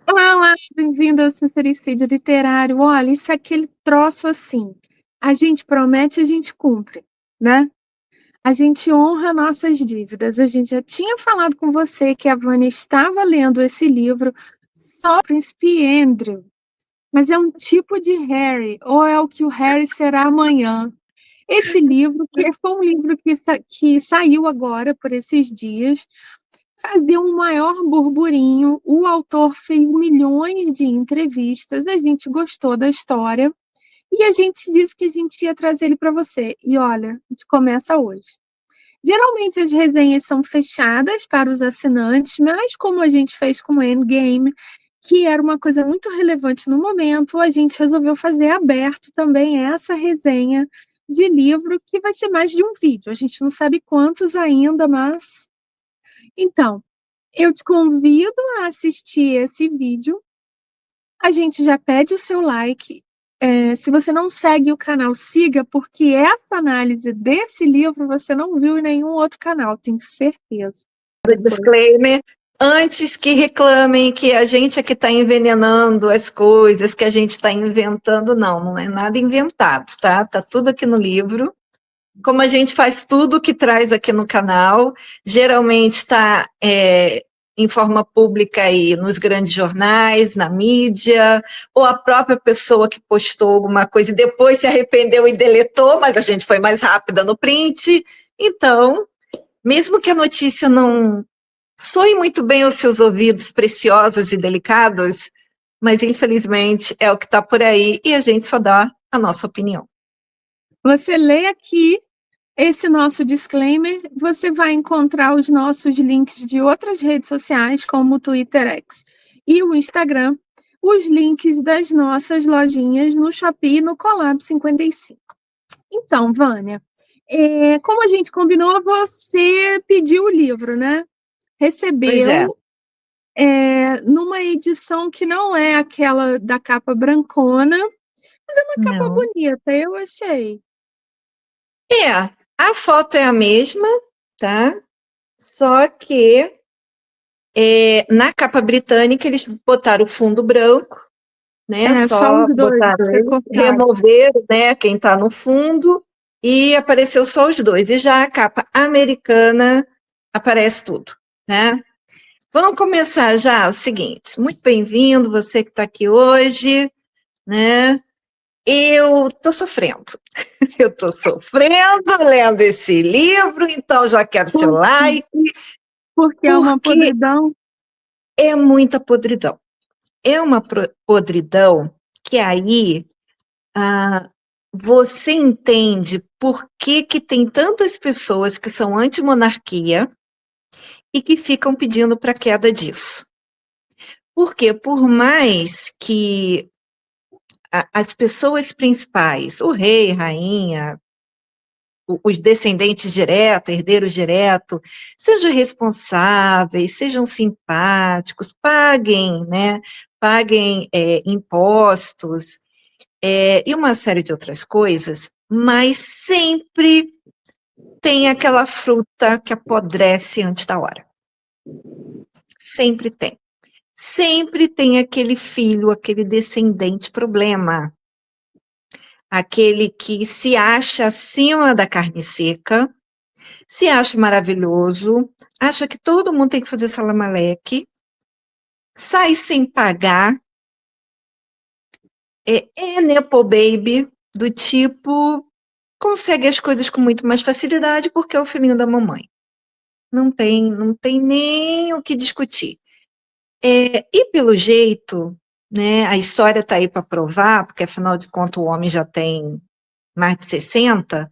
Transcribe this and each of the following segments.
Olá, bem-vindo ao Sincericídio Literário. Olha, isso é aquele troço assim, a gente promete, a gente cumpre, né? A gente honra nossas dívidas. A gente já tinha falado com você que a Vânia estava lendo esse livro só o Príncipe Andrew, mas é um tipo de Harry, ou é o que o Harry será amanhã. Esse livro, que foi um livro que saiu agora por esses dias, deu um maior burburinho. O autor fez milhões de entrevistas, a gente gostou da história e a gente disse que a gente ia trazer ele para você. E olha, a gente começa hoje. Geralmente as resenhas são fechadas para os assinantes, mas como a gente fez com o Endgame, que era uma coisa muito relevante no momento, a gente resolveu fazer aberto também essa resenha de livro, que vai ser mais de um vídeo. A gente não sabe quantos ainda, mas então, eu te convido a assistir esse vídeo. A gente já pede o seu like. Se você não segue o canal, siga, porque essa análise desse livro você não viu em nenhum outro canal, tenho certeza. Disclaimer, antes que reclamem que a gente é que está envenenando as coisas, que a gente está inventando, não é nada inventado, tá? Tá tudo aqui no livro. Como a gente faz tudo que traz aqui no canal, geralmente está em forma pública aí nos grandes jornais, na mídia, ou a própria pessoa que postou alguma coisa e depois se arrependeu e deletou, mas a gente foi mais rápida no print. Então, mesmo que a notícia não soe muito bem aos seus ouvidos preciosos e delicados, mas infelizmente é o que está por aí e a gente só dá a nossa opinião. Você lê aqui esse nosso disclaimer, você vai encontrar os nossos links de outras redes sociais, como o Twitter X e o Instagram, os links das nossas lojinhas no Shopee e no Collab 55. Então, Vânia, como a gente combinou, você pediu o livro, né? Pois é. Recebeu numa edição que não é aquela da capa brancona, mas é uma capa Não. bonita, eu achei. A foto é a mesma, tá? Só que na capa britânica eles botaram o fundo branco, né? Só Só os dois, botaram eles, recortados. removeram, né? Quem está no fundo e apareceu só os dois. E já a capa americana aparece tudo, né? Vamos começar já o seguinte. Muito bem-vindo, você que está aqui hoje, né? Eu estou sofrendo. Eu estou sofrendo lendo esse livro, então já quero seu like. Porque é uma podridão. É muita podridão. É uma podridão que aí você entende por que tem tantas pessoas que são anti-monarquia e que ficam pedindo para a queda disso. Porque por mais que as pessoas principais, o rei, rainha, os descendentes diretos, herdeiros diretos, sejam responsáveis, sejam simpáticos, paguem, né? Paguem impostos e uma série de outras coisas, mas sempre tem aquela fruta que apodrece antes da hora. Sempre tem. Sempre tem aquele filho, aquele descendente problema. Aquele que se acha acima da carne seca, se acha maravilhoso, acha que todo mundo tem que fazer salamaleque, sai sem pagar, é nepo baby, do tipo, consegue as coisas com muito mais facilidade porque é o filhinho da mamãe. Não tem nem o que discutir. E pelo jeito, né, a história está aí para provar, porque afinal de contas o homem já tem mais de 60,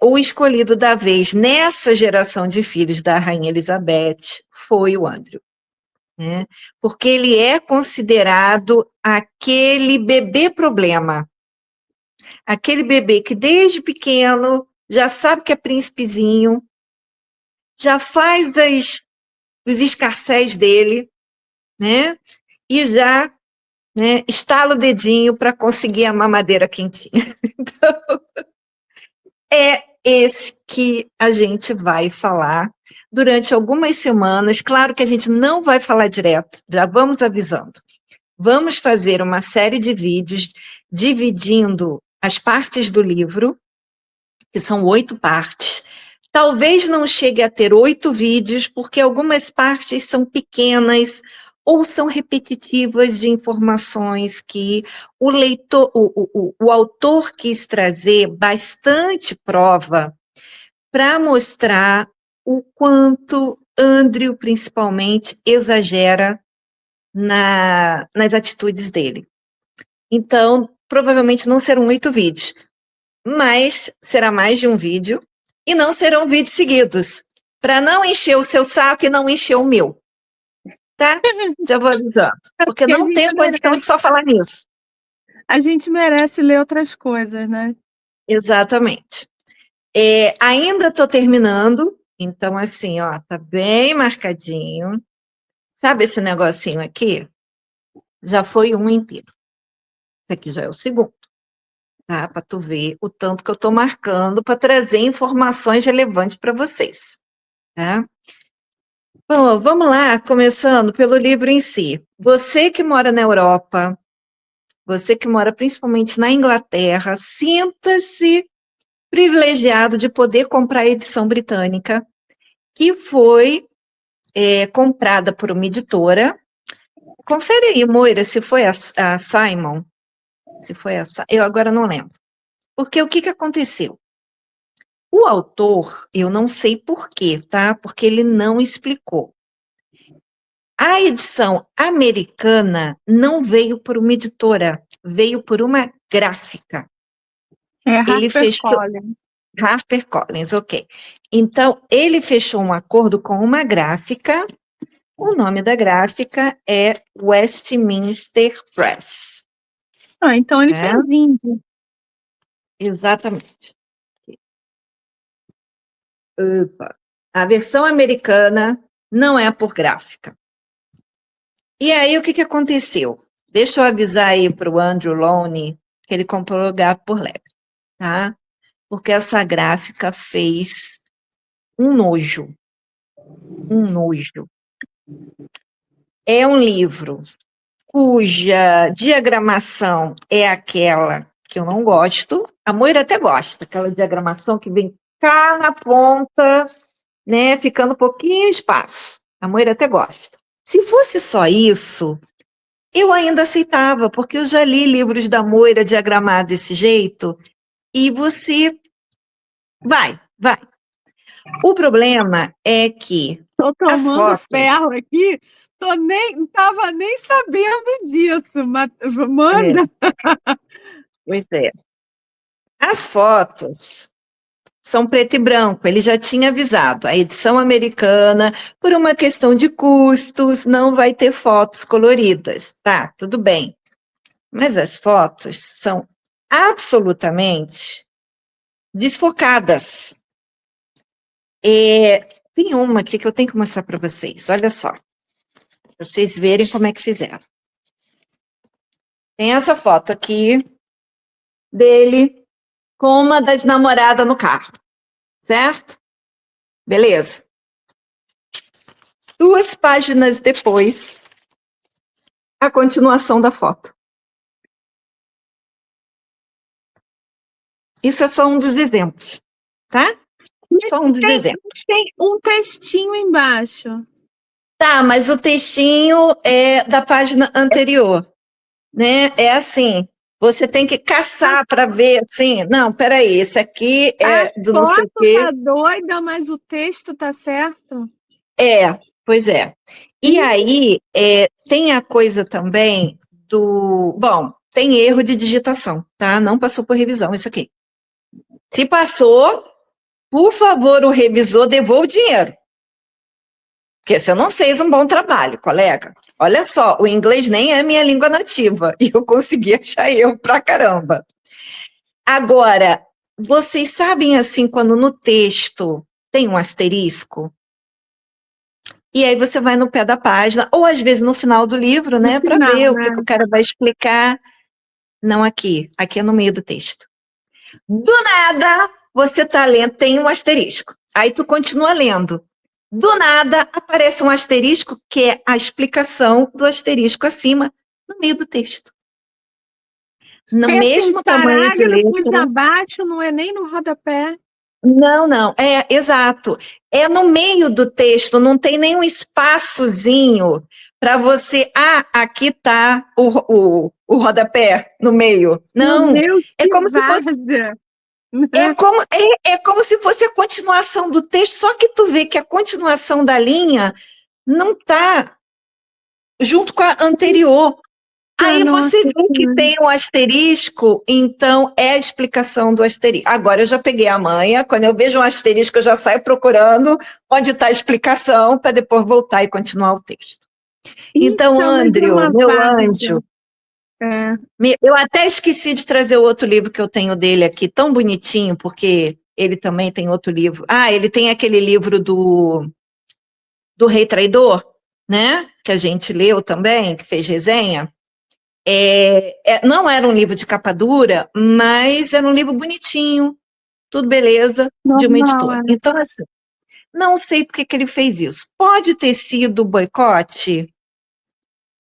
o escolhido da vez nessa geração de filhos da Rainha Elizabeth foi o Andrew, né? Porque ele é considerado aquele bebê problema, aquele bebê que desde pequeno já sabe que é príncipezinho, já faz os escarcéis dele, né? E já, né, estala o dedinho para conseguir a mamadeira quentinha. Então, é esse que a gente vai falar durante algumas semanas. Claro que a gente não vai falar direto, já vamos avisando. Vamos fazer uma série de vídeos dividindo as partes do livro, que são 8 partes. Talvez não chegue a ter 8 vídeos, porque algumas partes são pequenas ou são repetitivas de informações que o leitor, o autor quis trazer bastante prova para mostrar o quanto Andrew, principalmente, exagera nas atitudes dele. Então, provavelmente não serão 8 vídeos, mas será mais de um vídeo, e não serão vídeos seguidos, para não encher o seu saco e não encher o meu, tá? Já vou avisando, porque Porque a não gente tenho condição de merece, só falar nisso. a gente merece ler outras coisas, né? Exatamente. Ainda estou terminando, então assim, ó, tá bem marcadinho. Sabe esse negocinho aqui? Já foi um inteiro. Esse aqui já é o segundo, tá? Para tu ver o tanto que eu estou marcando para trazer informações relevantes para vocês, tá? Bom, vamos lá, começando pelo livro em si. Você que mora na Europa, você que mora principalmente na Inglaterra, sinta-se privilegiado de poder comprar a edição britânica, que foi comprada por uma editora. Confere aí, Moira, se foi a Simon, se foi eu agora não lembro. Porque o que aconteceu? O autor, eu não sei por quê, tá? Porque ele não explicou. A edição americana não veio por uma editora, veio por uma gráfica. Ele fechou HarperCollins. HarperCollins, ok. Então, ele fechou um acordo com uma gráfica. O nome da gráfica é Westminster Press. Ah, então ele Né? fez indie. Exatamente. Opa. A versão americana não é por gráfica. E aí, o que aconteceu? Deixa eu avisar aí para o Andrew Lone que ele comprou o Gato por Lebre, tá? Porque essa gráfica fez um nojo. Um nojo. É um livro cuja diagramação é aquela que eu não gosto. A Moira até gosta, aquela diagramação que vem cá na ponta, né, ficando um pouquinho espaço. A Moira até gosta. Se fosse só isso, eu ainda aceitava, porque eu já li livros da Moira diagramados desse jeito, e você vai. O problema é que Tô as tomando fotos. ferro aqui, tava nem sabendo disso, mas É, manda. pois é. As fotos são preto e branco, ele já tinha avisado. A edição americana, por uma questão de custos, não vai ter fotos coloridas. Tá, tudo bem. Mas as fotos são absolutamente desfocadas. Tem uma aqui que eu tenho que mostrar para vocês. Olha só, pra vocês verem como é que fizeram. Tem essa foto aqui dele com uma das namoradas no carro, certo? Beleza. 2 páginas depois, a continuação da foto. Isso é só um dos exemplos, tá? Só um dos exemplos. Tem um textinho embaixo. Tá, mas o textinho é da página anterior, né? É assim, você tem que caçar para ver, assim, não, peraí, esse aqui A é do não sei o foto quê. tá doida, mas o texto tá certo? Pois é. E aí, tem a coisa também bom, tem erro de digitação, tá? Não passou por revisão isso aqui. Se passou, por favor, o revisor devolva o dinheiro. Porque você não fez um bom trabalho, colega. Olha só, o inglês nem é minha língua nativa e eu consegui achar erro pra caramba. Agora, vocês sabem assim quando no texto tem um asterisco? E aí você vai no pé da página, ou às vezes no final do livro, No né, para final, ver o que né? o cara vai explicar. Não aqui, aqui é no meio do texto. Do nada, você está lendo, tem um asterisco. Aí tu continua lendo. Do nada aparece um asterisco que é a explicação do asterisco acima, no meio do texto. No É assim, mesmo tamanho de parágrafos letra. abaixo, não é nem no rodapé. Não, exato. É no meio do texto, não tem nenhum espaçozinho para você. Ah, aqui está o rodapé no meio. Meu Não, Deus, é que como se fosse. várzea! É como se fosse a continuação do texto, só que tu vê que a continuação da linha não está junto com a anterior. Aí Nossa você vê que Senhora. tem um asterisco, então é a explicação do asterisco. Agora eu já peguei a manha, quando eu vejo um asterisco, eu já saio procurando onde está a explicação para depois voltar e continuar o texto. Então, Então, mas é Andrew, uma meu várzea. anjo, É. eu até esqueci de trazer o outro livro que eu tenho dele aqui, tão bonitinho, porque ele também tem outro livro. Ah, ele tem aquele livro do Rei Traidor, né? Que a gente leu também, que fez resenha. Não era um livro de capa dura, mas era um livro bonitinho, tudo beleza, de uma Normal, editora. é. Então, assim, não sei por que ele fez isso. Pode ter sido boicote,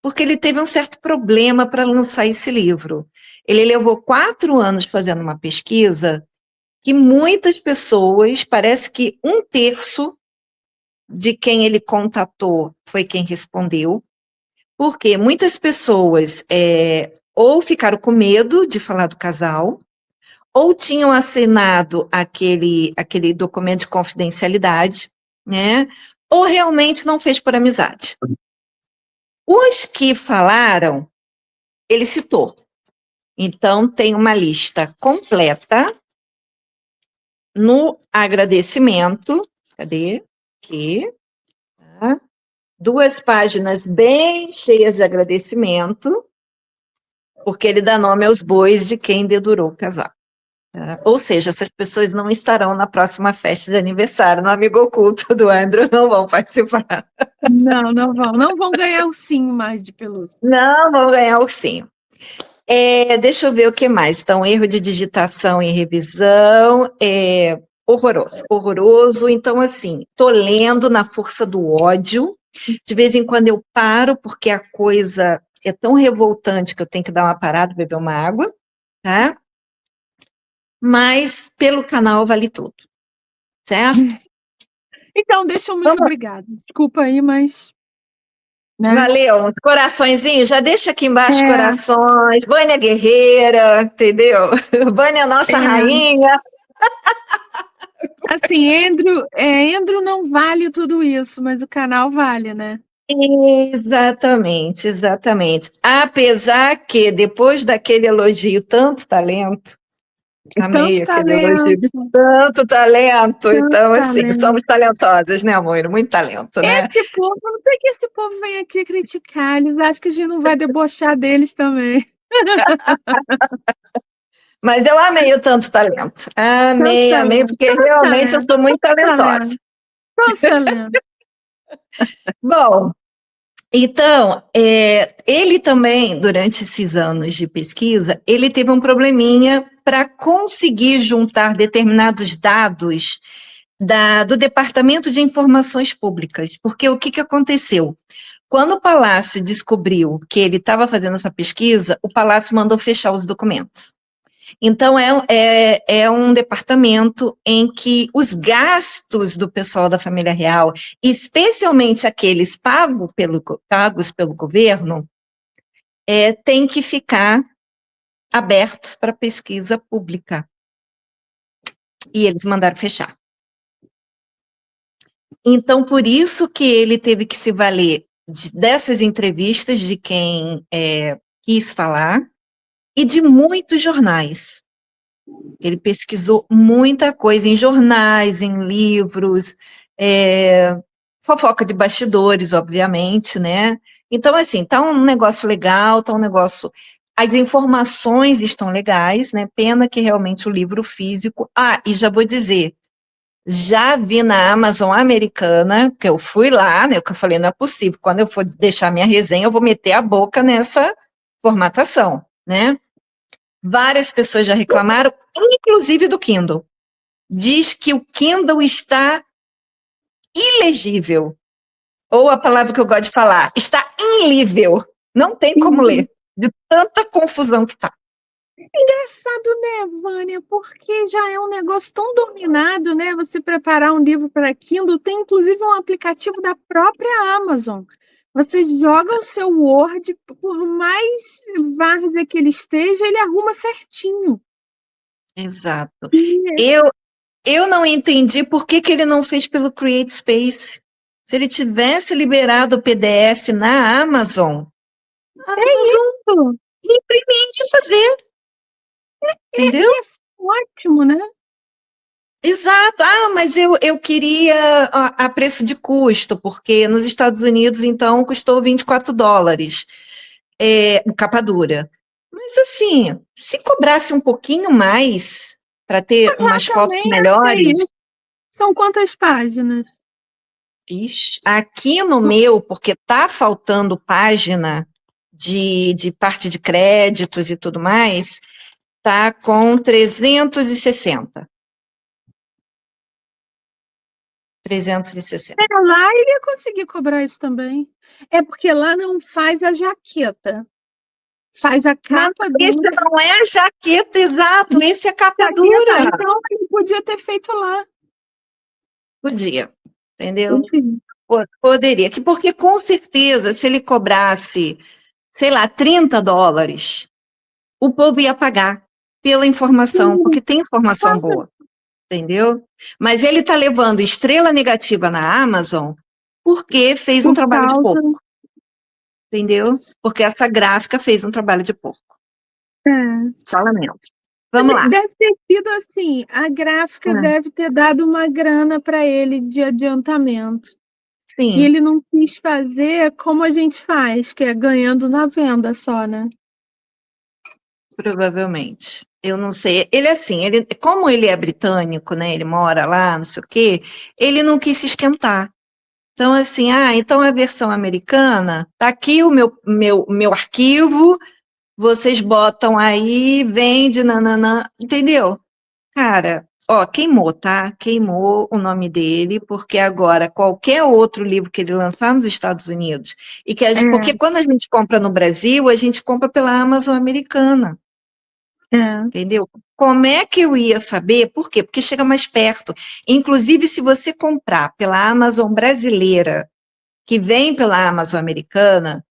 porque ele teve um certo problema para lançar esse livro. Ele levou 4 anos fazendo uma pesquisa que muitas pessoas, parece que 1/3 de quem ele contatou foi quem respondeu, porque muitas pessoas ou ficaram com medo de falar do casal, ou tinham assinado aquele documento de confidencialidade, né? Ou realmente não fez por amizade. Os que falaram, ele citou. Então, tem uma lista completa no agradecimento. Cadê? Aqui. Tá? 2 páginas bem cheias de agradecimento, porque ele dá nome aos bois de quem dedurou o casal. Tá? Ou seja, essas pessoas não estarão na próxima festa de aniversário, no Amigo Oculto do Andrew, não vão participar. Não, não vão. Não vão ganhar ursinho mais de pelúcia. Não vão ganhar ursinho. Deixa eu ver o que mais. Então, erro de digitação e revisão, horroroso, horroroso. Então, assim, tô lendo na força do ódio. De vez em quando eu paro, porque a coisa é tão revoltante que eu tenho que dar uma parada, beber uma água, tá? Mas pelo canal vale tudo, certo? Então, deixa eu muito Vamos. obrigada. Desculpa aí, mas, né? Valeu, coraçõezinhos, já deixa aqui embaixo É, corações, Vânia Guerreira, entendeu? Vânia nossa é. rainha. Assim, Andrew não vale tudo isso, mas o canal vale, né? Exatamente, exatamente. Apesar que depois daquele elogio, tanto talento, amei Tanto aquele elogio de talento, tanto talento, tanto então assim, talento. somos talentosas, né, amor? Muito talento, né? Esse povo, não sei que esse povo vem aqui criticar, eles acham que a gente não vai debochar deles também. Mas eu amei o tanto talento. Tanto Amei, amei, talento, porque tanto realmente eu talento, sou muito tanto talentosa. talento, tanto talento. Bom, então, ele também, durante esses anos de pesquisa, ele teve um probleminha para conseguir juntar determinados dados do Departamento de Informações Públicas, porque o que aconteceu? Quando o Palácio descobriu que ele estava fazendo essa pesquisa, o Palácio mandou fechar os documentos. Então, é um departamento em que os gastos do pessoal da família real, especialmente aqueles pagos pelo governo, têm que ficar abertos para pesquisa pública. E eles mandaram fechar. Então, por isso que ele teve que se valer dessas entrevistas de quem quis falar e de muitos jornais. Ele pesquisou muita coisa em jornais, em livros, fofoca de bastidores, obviamente, né? Então, assim, tá um negócio legal, tá um negócio. As informações estão legais, né? Pena que realmente o livro físico. Ah, e já vou dizer, já vi na Amazon americana, que eu fui lá, né? Que eu falei, não é possível. Quando eu for deixar minha resenha, eu vou meter a boca nessa formatação, né? Várias pessoas já reclamaram, inclusive do Kindle. diz que o Kindle está ilegível. Ou a palavra que eu gosto de falar, está inlível. Não tem como ler, de tanta confusão que está. Engraçado, né, Vânia? Porque já é um negócio tão dominado, né? Você preparar um livro para Kindle, tem inclusive um aplicativo da própria Amazon. Você joga o seu Word, por mais várzea que ele esteja, ele arruma certinho. Exato. E Eu não entendi por que, que ele não fez pelo Create Space. Se ele tivesse liberado o PDF na Amazon, a Amazon isso, imprimir e fazer, entendeu? ia ser ótimo, né? Exato. Ah, mas eu queria a preço de custo, porque nos Estados Unidos, então, custou US$ 24, capa dura. Mas, assim, se cobrasse um pouquinho mais para ter Já umas fotos também achei melhores, isso. São quantas páginas? ixi, aqui no meu, porque tá faltando página de parte de créditos e tudo mais, tá com 360. 360. Lá ele ia conseguir cobrar isso também. É porque lá não faz a jaqueta. Faz a Não, capa esse dura. não é a jaqueta, exato, esse é capa Jaqueta, dura. então ele podia ter feito lá. Podia, entendeu? Enfim. Poderia, porque com certeza, se ele cobrasse, sei lá, US$ 30, o povo ia pagar pela informação, porque tem informação boa, entendeu? Mas ele está levando estrela negativa na Amazon porque fez um Por trabalho de causa. porco, entendeu? Porque essa gráfica fez um trabalho de porco. É. Só lamento. Vamos lá. Deve ter sido assim. A gráfica Ah, deve ter dado uma grana para ele de adiantamento. E sim, ele não quis fazer como a gente faz, que é ganhando na venda só, né? provavelmente. Eu não sei. Ele assim, como ele é britânico, né? Ele mora lá, não sei o quê, ele não quis se esquentar. Então, assim, então a versão americana, tá aqui o meu arquivo, vocês botam aí, vende, nananã, entendeu? Cara, ó, queimou, tá? Queimou o nome dele, porque agora qualquer outro livro que ele lançar nos Estados Unidos, porque É, quando a gente compra no Brasil, a gente compra pela Amazon americana, é. entendeu? Como é que eu ia saber? Por quê? Porque chega mais perto. Inclusive, se você comprar pela Amazon brasileira, que vem pela Amazon americana,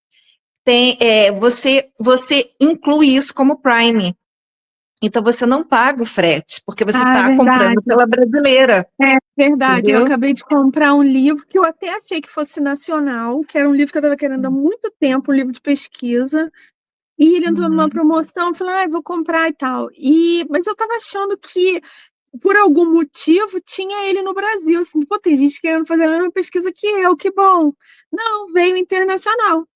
você inclui isso como Prime. Então você não paga o frete, porque você Ah, é está comprando verdade. pela brasileira, É verdade. Eu entendeu? acabei de comprar um livro que eu até achei que fosse nacional, que era um livro que eu estava querendo há muito tempo, um livro de pesquisa. E ele entrou numa Uhum, promoção, eu falei, vou comprar e tal. Mas eu estava achando que, por algum motivo, tinha ele no Brasil. Assim, pô, tem gente querendo fazer a mesma pesquisa que eu, que bom. Não, veio internacional.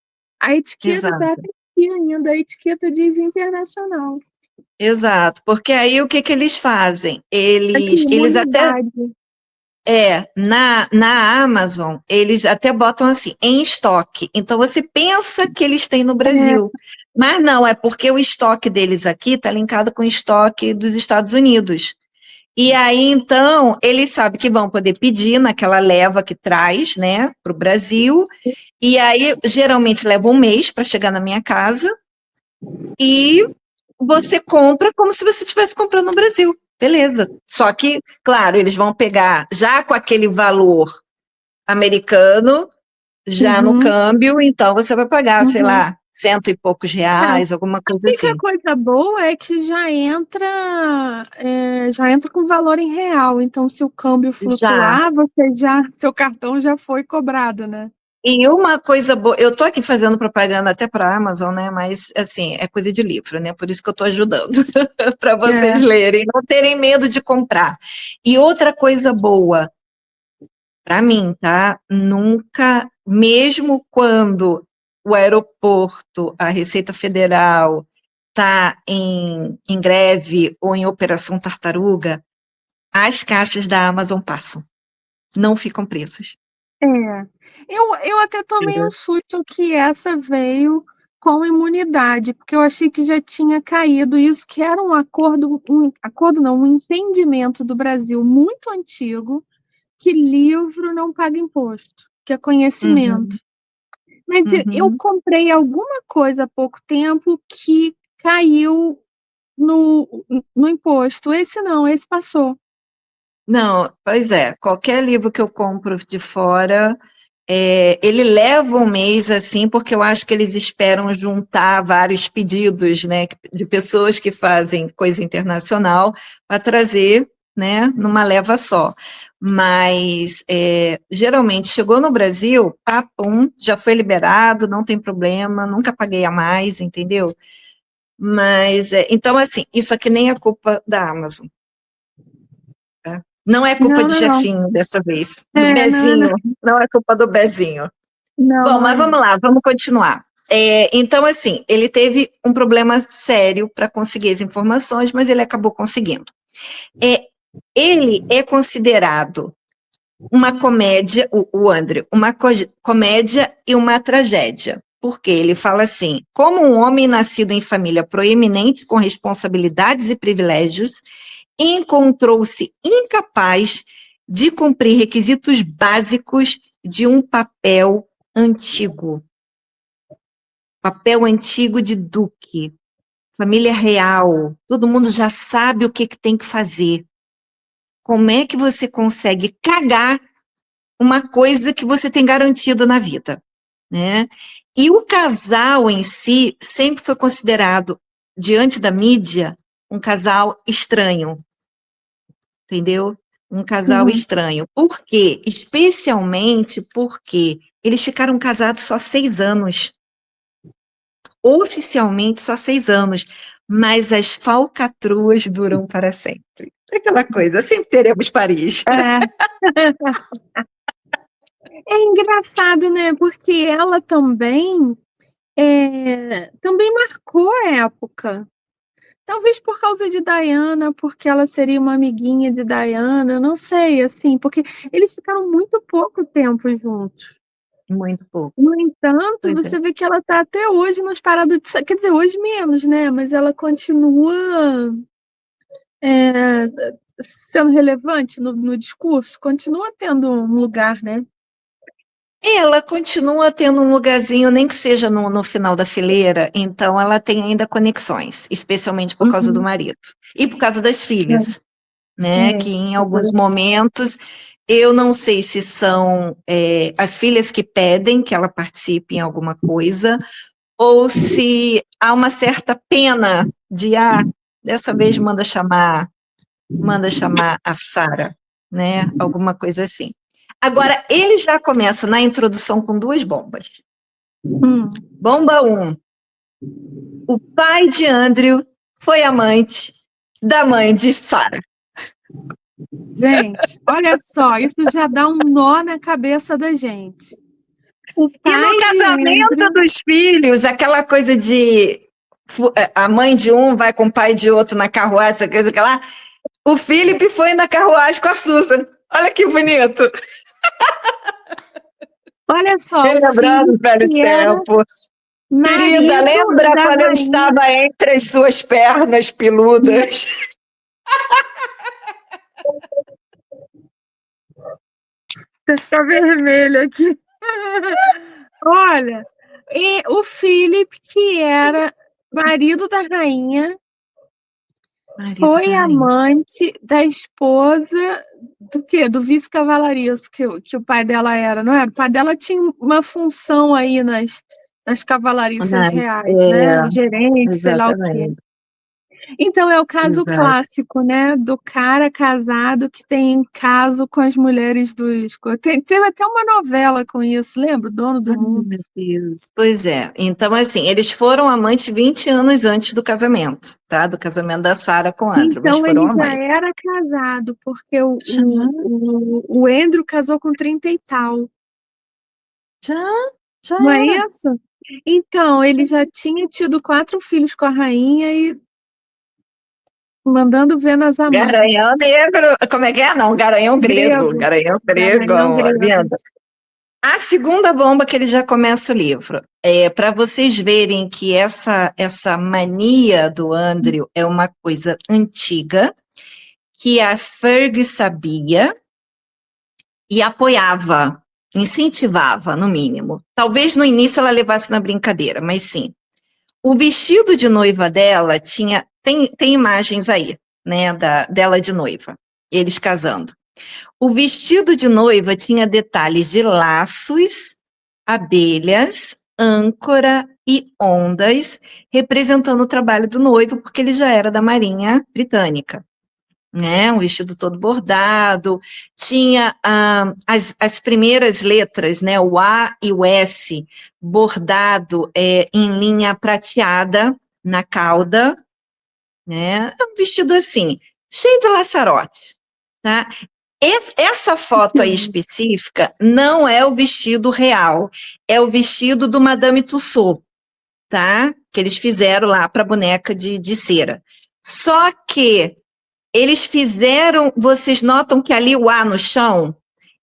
A etiqueta tá exato, aqui ainda, a etiqueta diz internacional. exato. Porque aí o que que eles fazem? Aqui, Eles até imunidade. na Amazon, eles até botam assim, em estoque. Então você pensa que eles têm no É, Brasil. Mas não, é porque o estoque deles aqui está linkado com o estoque dos Estados Unidos. E aí, então, eles sabem que vão poder pedir naquela leva que traz, né, para o Brasil. E aí, geralmente, leva um mês para chegar na minha casa. E você compra como se você estivesse comprando no Brasil. Beleza. Só que, claro, eles vão pegar já com aquele valor americano, já no uhum, câmbio, então você vai pagar, sei uhum. lá, cento e poucos É. A reais, alguma coisa única assim. coisa boa é que já entra com valor em real. Então, se o câmbio Já. flutuar, seu cartão já foi cobrado, né? E uma coisa boa, eu tô aqui fazendo propaganda até para a Amazon, né? Mas assim, é coisa de livro, né? Por isso que eu tô ajudando para vocês É, lerem, não terem medo de comprar. E outra coisa boa para mim, tá? Nunca, mesmo quando o aeroporto, a Receita Federal tá em greve ou em operação tartaruga, as caixas da Amazon passam, não ficam presas. é. Eu até tomei um susto que essa veio. com imunidade, porque eu achei que já tinha caído isso, que era um acordo não, um entendimento do Brasil muito antigo, que livro não paga imposto, que é conhecimento. Uhum, Mas eu uhum. comprei alguma coisa há pouco tempo que caiu no imposto. Esse não, esse passou. Não, pois é, qualquer livro que eu compro de fora, ele leva um mês assim, porque eu acho que eles esperam juntar vários pedidos, né, de pessoas que fazem coisa internacional para trazer, né, numa leva só. Mas geralmente chegou no Brasil, papum, já foi liberado, não tem problema, nunca paguei a mais, entendeu? Mas então assim, isso aqui nem é culpa da Amazon. Tá? Não é culpa Não, de não, não. Jefinho dessa vez, do Não, não, Bezinho, não é culpa do Bezinho. não, Bom, não mas é. vamos lá, vamos continuar. Então, assim, ele teve um problema sério para conseguir as informações, mas ele acabou conseguindo. É, ele é considerado uma comédia, o André, uma comédia e uma tragédia. Porque ele fala assim: como um homem nascido em família proeminente, com responsabilidades e privilégios, encontrou-se incapaz de cumprir requisitos básicos de um papel antigo de duque, família real, todo mundo já sabe o que tem que fazer. Como é que você consegue cagar uma coisa que você tem garantido na vida, né? E o casal em si sempre foi considerado, diante da mídia, um casal estranho, entendeu? Um casal Uhum. estranho. Por quê? Especialmente porque eles ficaram casados só 6 anos. Oficialmente só 6 anos. Mas as falcatruas duram para sempre. É aquela coisa, sempre teremos Paris. É. É engraçado, né? Porque ela também marcou a época. Talvez por causa de Diana, porque ela seria uma amiguinha de Diana, não sei, assim, porque eles ficaram muito pouco tempo juntos. Muito pouco, No entanto, pois é. você vê que ela está até hoje nas paradas de, quer dizer, hoje menos, né? Mas ela continua é, sendo relevante no discurso, continua tendo um lugar, né? Ela continua tendo um lugarzinho, nem que seja no final da fileira, então ela tem ainda conexões, especialmente por causa do Uhum. marido. E por causa das É, filhas, né? é. Que em alguns momentos, eu não sei se são as filhas que pedem que ela participe em alguma coisa, ou se há uma certa pena de, dessa vez manda chamar a Sara, né? Alguma coisa assim. Agora, ele já começa na introdução com duas bombas. Hum. Bomba um: o pai de Andrew foi amante da mãe de Sarah. Gente, olha só, isso já dá um nó na cabeça da gente. O E no pai de casamento Andrew, dos filhos, aquela coisa de a mãe de um vai com o pai de outro na carruagem, essa coisa que lá. O Philip foi na carruagem com a Susan. Olha que bonito. olha só, o Lembrando Philip os velhos que era tempos. Querida, marido lembra da quando eu rainha. estava entre as suas pernas peludas? Está vermelho aqui. Olha, e o Philip, que era marido da rainha, Marido foi da rainha. amante da esposa do quê? Do vice-cavalariço que o pai dela era, não era? O pai dela tinha uma função aí nas cavalariças Mas, reais, né? Gerente, sei lá o quê. exatamente. Então é o caso Exato. clássico, né, do cara casado que tem caso com as mulheres dos teve até uma novela com isso, lembra? O Dono do Ai, Mundo. meu Deus. Pois é. Então, assim, eles foram amantes 20 anos antes do casamento, tá? Do casamento da Sarah com o Andrew, mas Então foram ele já amantes. era casado, porque o Já, o o Andrew casou com 30 e tal, já, já não é era. isso? Então, Já. ele já tinha tido 4 filhos com a rainha e mandando ver nas amantes. Garanhão negro. Como é que é? Não, garanhão grego. Grego, Garanhão grego. Garanhão grego. Linda. A segunda bomba que ele já começa o livro. Para vocês verem que essa mania do Andrew é uma coisa antiga, que a Ferg sabia e apoiava, incentivava, no mínimo. Talvez no início ela levasse na brincadeira, mas sim. O vestido de noiva dela tem imagens aí, né, dela de noiva, eles casando. O vestido de noiva tinha detalhes de laços, abelhas, âncora e ondas, representando o trabalho do noivo, porque ele já era da Marinha Britânica, né? Um vestido todo bordado, tinha as primeiras letras, né? O A e o S, bordado em linha prateada na cauda, né? É um vestido assim, cheio de laçarote, tá? Essa foto aí específica não é o vestido real, é o vestido do Madame Tussauds, tá? Que eles fizeram lá para a boneca de cera. Só que eles fizeram, vocês notam que ali o A no chão,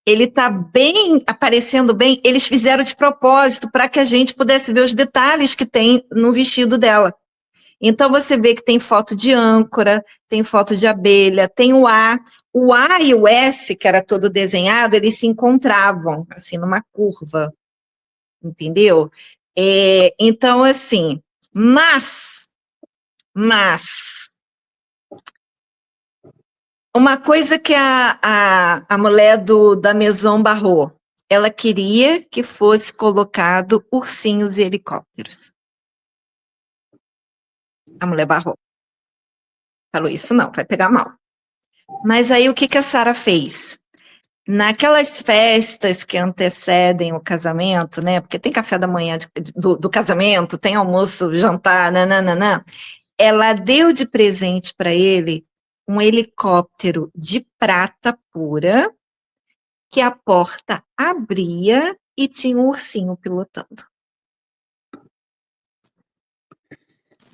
ele tá bem, aparecendo bem, eles fizeram de propósito para que a gente pudesse ver os detalhes que tem no vestido dela. Então você vê que tem foto de âncora, tem foto de abelha, tem o A. O A e o S, que era todo desenhado, eles se encontravam, assim, numa curva, entendeu? Então, assim, mas, uma coisa que a mulher da Maison Barrault, ela queria que fosse colocado ursinhos e helicópteros. A mulher Barrault falou, isso não, vai pegar mal. Mas aí o que a Sarah fez? Naquelas festas que antecedem o casamento, né? Porque tem café da manhã do casamento, tem almoço, jantar, nananana. Ela deu de presente para ele um helicóptero de prata pura, que a porta abria e tinha um ursinho pilotando.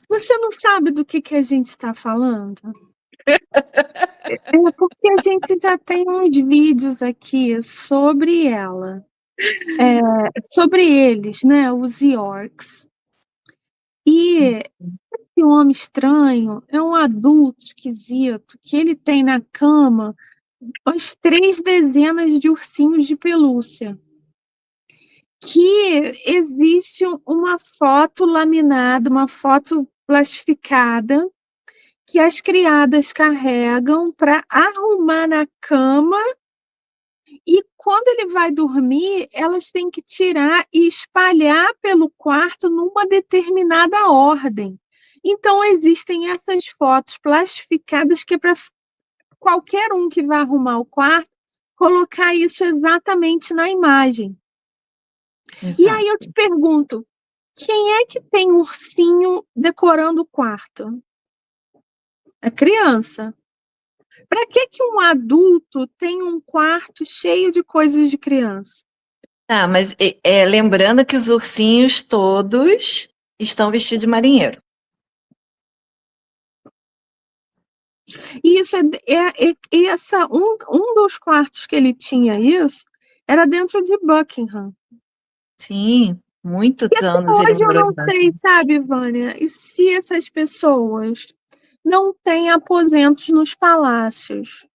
Você não sabe do que a gente está falando? É porque a gente já tem uns vídeos aqui sobre ela, sobre eles, né, os Yorks. E esse homem estranho é um adulto esquisito que ele tem na cama umas 3 dezenas de ursinhos de pelúcia. Que existe uma foto laminada, uma foto plastificada, que as criadas carregam para arrumar na cama, e quando ele vai dormir, elas têm que tirar e espalhar pelo quarto numa determinada ordem. Então, existem essas fotos plastificadas que é para qualquer um que vai arrumar o quarto colocar isso exatamente na imagem. Exato. E aí eu te pergunto, quem é que tem ursinho decorando o quarto? A criança. Para que um adulto tem um quarto cheio de coisas de criança? Ah, mas lembrando que os ursinhos todos estão vestidos de marinheiro. E isso um dos quartos que ele tinha isso era dentro de Buckingham. Sim, muitos E até anos ele hoje eu morou em não sei, Buckingham. sabe, Vânia? E se essas pessoas não têm aposentos nos palácios?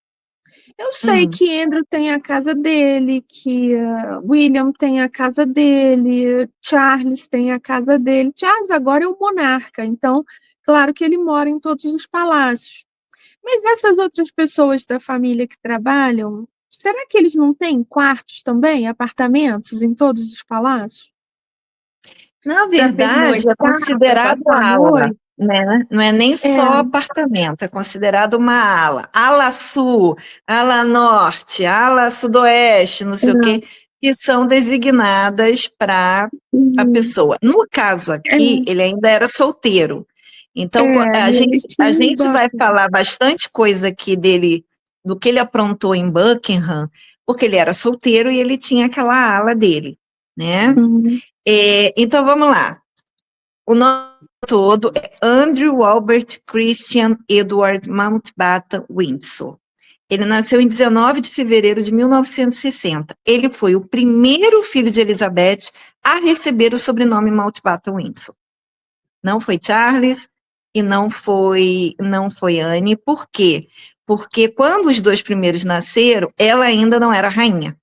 Eu sei que Andrew tem a casa dele, que William tem a casa dele, Charles tem a casa dele. Charles agora é o monarca, então, claro que ele mora em todos os palácios. Mas essas outras pessoas da família que trabalham, será que eles não têm quartos também, apartamentos em todos os palácios? Na Para verdade, é pernoitar, para considerado passar a ala, noite? né? Não é nem só É. apartamento, é considerado uma ala. Ala sul, ala norte, ala sudoeste, não sei o quê, que são designadas para a pessoa. No caso aqui, ele ainda era solteiro. Então, a Ele gente, a tinha um gente vai Buckingham. falar bastante coisa aqui dele, do que ele aprontou em Buckingham, porque ele era solteiro e ele tinha aquela ala dele, né? Uhum. Então, vamos lá. O nome todo é Andrew Albert Christian Edward Mountbatten Windsor. Ele nasceu em 19 de fevereiro de 1960. Ele foi o primeiro filho de Elizabeth a receber o sobrenome Mountbatten-Windsor. Não foi Charles e não foi Anne. Por quê? Porque quando os dois primeiros nasceram, ela ainda não era rainha.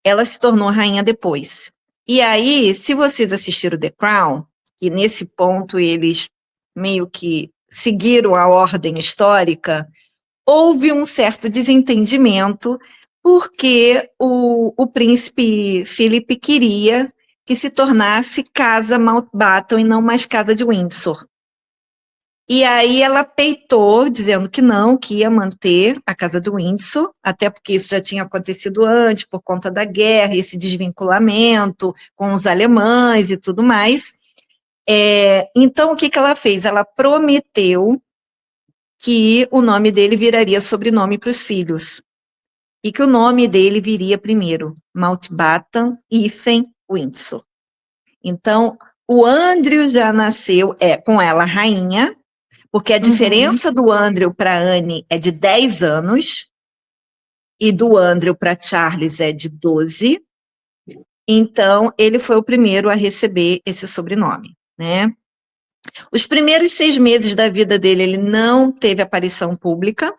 Ela se tornou rainha depois. E aí, se vocês assistiram The Crown, e nesse ponto eles meio que seguiram a ordem histórica, houve um certo desentendimento, porque o príncipe Philip queria que se tornasse Casa Mountbatten e não mais Casa de Windsor. E aí ela peitou, dizendo que não, que ia manter a Casa do Windsor, até porque isso já tinha acontecido antes, por conta da guerra, esse desvinculamento com os alemães e tudo mais. Então, o que ela fez? Ela prometeu que o nome dele viraria sobrenome para os filhos, e que o nome dele viria primeiro, Mountbatten Ethan Windsor. Então, o Andrew já nasceu com ela rainha, porque a diferença do Andrew para Anne é de 10 anos, e do Andrew para Charles é de 12. Então, ele foi o primeiro a receber esse sobrenome, né? Os primeiros 6 meses da vida dele, ele não teve aparição pública,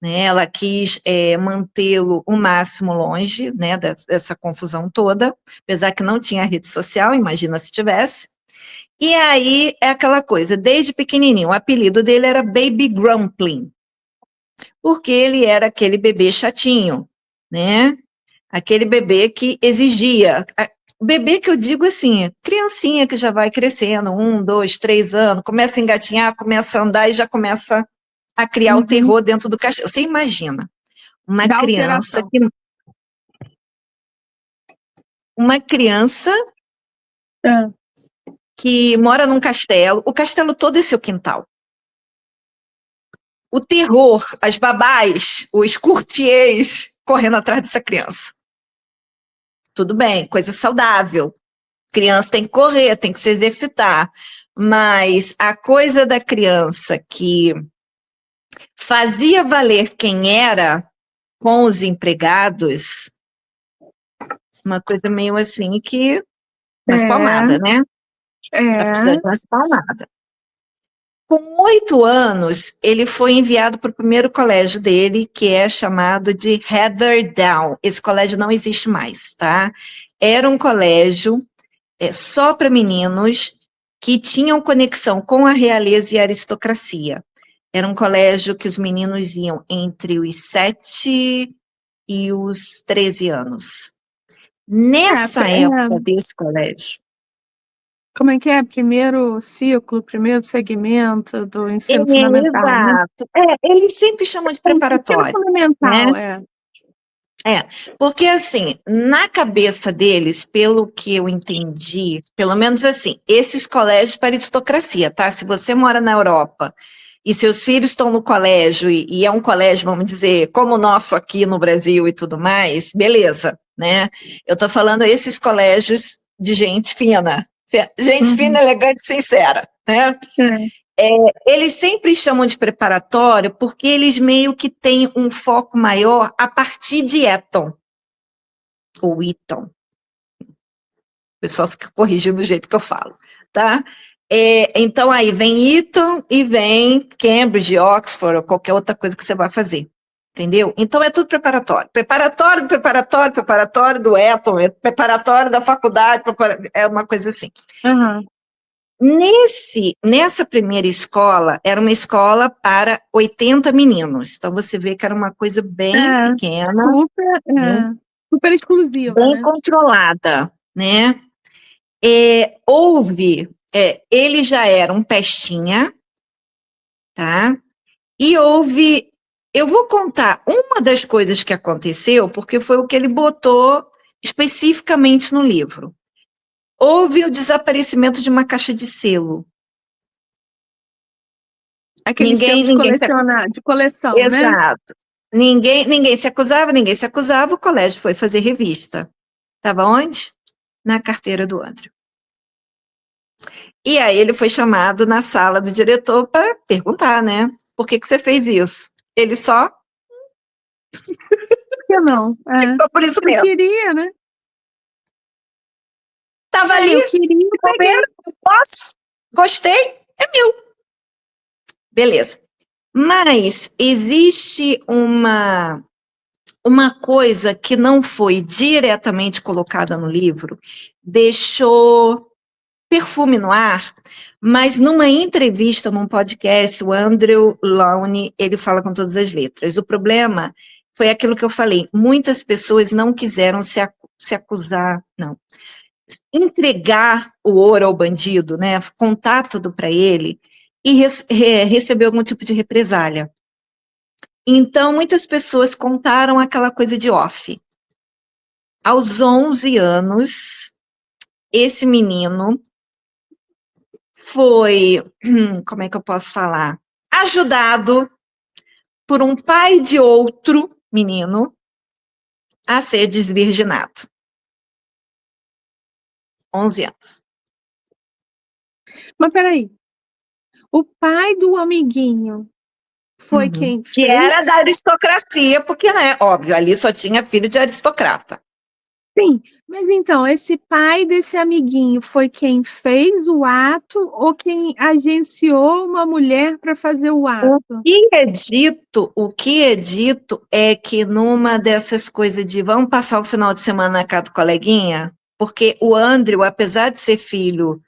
né? Ela quis mantê-lo o máximo longe, né, dessa confusão toda, apesar que não tinha rede social, imagina se tivesse. E aí é aquela coisa, desde pequenininho, o apelido dele era Baby Grumpling, porque ele era aquele bebê chatinho, né? Aquele bebê que exigia. Bebê que eu digo assim, criancinha que já vai crescendo, 1, 2, 3 anos, começa a engatinhar, começa a andar e já começa a criar o terror dentro do castelo. Você imagina, uma Da criança alteração. que mora num castelo, o castelo todo é seu quintal. O terror, as babás, os courtiers correndo atrás dessa criança. Tudo bem, coisa saudável. Criança tem que correr, tem que se exercitar. Mas a coisa da criança que fazia valer quem era com os empregados, uma coisa meio assim que... Umas palmadas, né? Tá precisando de umas palmadas. Com 8 anos, ele foi enviado para o primeiro colégio dele, que é chamado de Heatherdown. Esse colégio não existe mais, tá? Era um colégio só para meninos que tinham conexão com a realeza e a aristocracia. Era um colégio que os meninos iam entre os 7 e os 13 anos. Nessa época desse colégio, Como é que é? Primeiro ciclo, primeiro segmento do ensino fundamental, né? exato. Eles sempre chamam de Ensino preparatório, fundamental, né? Porque assim, na cabeça deles, pelo que eu entendi, pelo menos assim, esses colégios para aristocracia, tá? Se você mora na Europa e seus filhos estão no colégio, e é um colégio, vamos dizer, como o nosso aqui no Brasil e tudo mais, beleza, né? Eu tô falando esses colégios de gente fina, elegante, sincera, né? Eles sempre chamam de preparatório porque eles meio que têm um foco maior a partir de Eton, ou Eton. O pessoal fica corrigindo do jeito que eu falo, tá? Então, aí vem Eton e vem Cambridge, Oxford, ou qualquer outra coisa que você vai fazer, entendeu? Então, é tudo preparatório. Preparatório do Eton, preparatório da faculdade, é uma coisa assim. Nessa primeira escola, era uma escola para 80 meninos. Então, você vê que era uma coisa bem pequena. Super exclusiva, bem né? controlada, né? Ele já era um pestinha, tá? E eu vou contar uma das coisas que aconteceu, porque foi o que ele botou especificamente no livro. Houve o desaparecimento de uma caixa de selo. Aqueles selos de coleção, né? Exato. Ninguém se acusava, o colégio foi fazer revista. Estava onde? Na carteira do Andrew. E aí ele foi chamado na sala do diretor para perguntar, né? Por que você fez isso? Ele só Por que não? ficou por isso Eu mesmo. queria, né? Tava ali, Eu queria e peguei. posso, gostei, é meu. Beleza. Mas existe uma coisa que não foi diretamente colocada no livro, deixou perfume no ar, mas numa entrevista, num podcast, o Andrew Laune, ele fala com todas as letras. O problema foi aquilo que eu falei, muitas pessoas não quiseram se acusar, não, entregar o ouro ao bandido, né, contar tudo para ele e receber algum tipo de represália. Então, muitas pessoas contaram aquela coisa de off. Aos 11 anos, esse menino foi, como é que eu posso falar? Ajudado por um pai de outro menino a ser desvirginado. 11 anos. Mas peraí. O pai do amiguinho foi quem Que era fez? da aristocracia, porque, né, óbvio, ali só tinha filho de aristocrata. Sim, mas então, esse pai desse amiguinho foi quem fez o ato ou quem agenciou uma mulher para fazer o ato? O que é dito é que numa dessas coisas de vamos passar o final de semana na casa do coleguinha, porque o Andrew, apesar de ser filho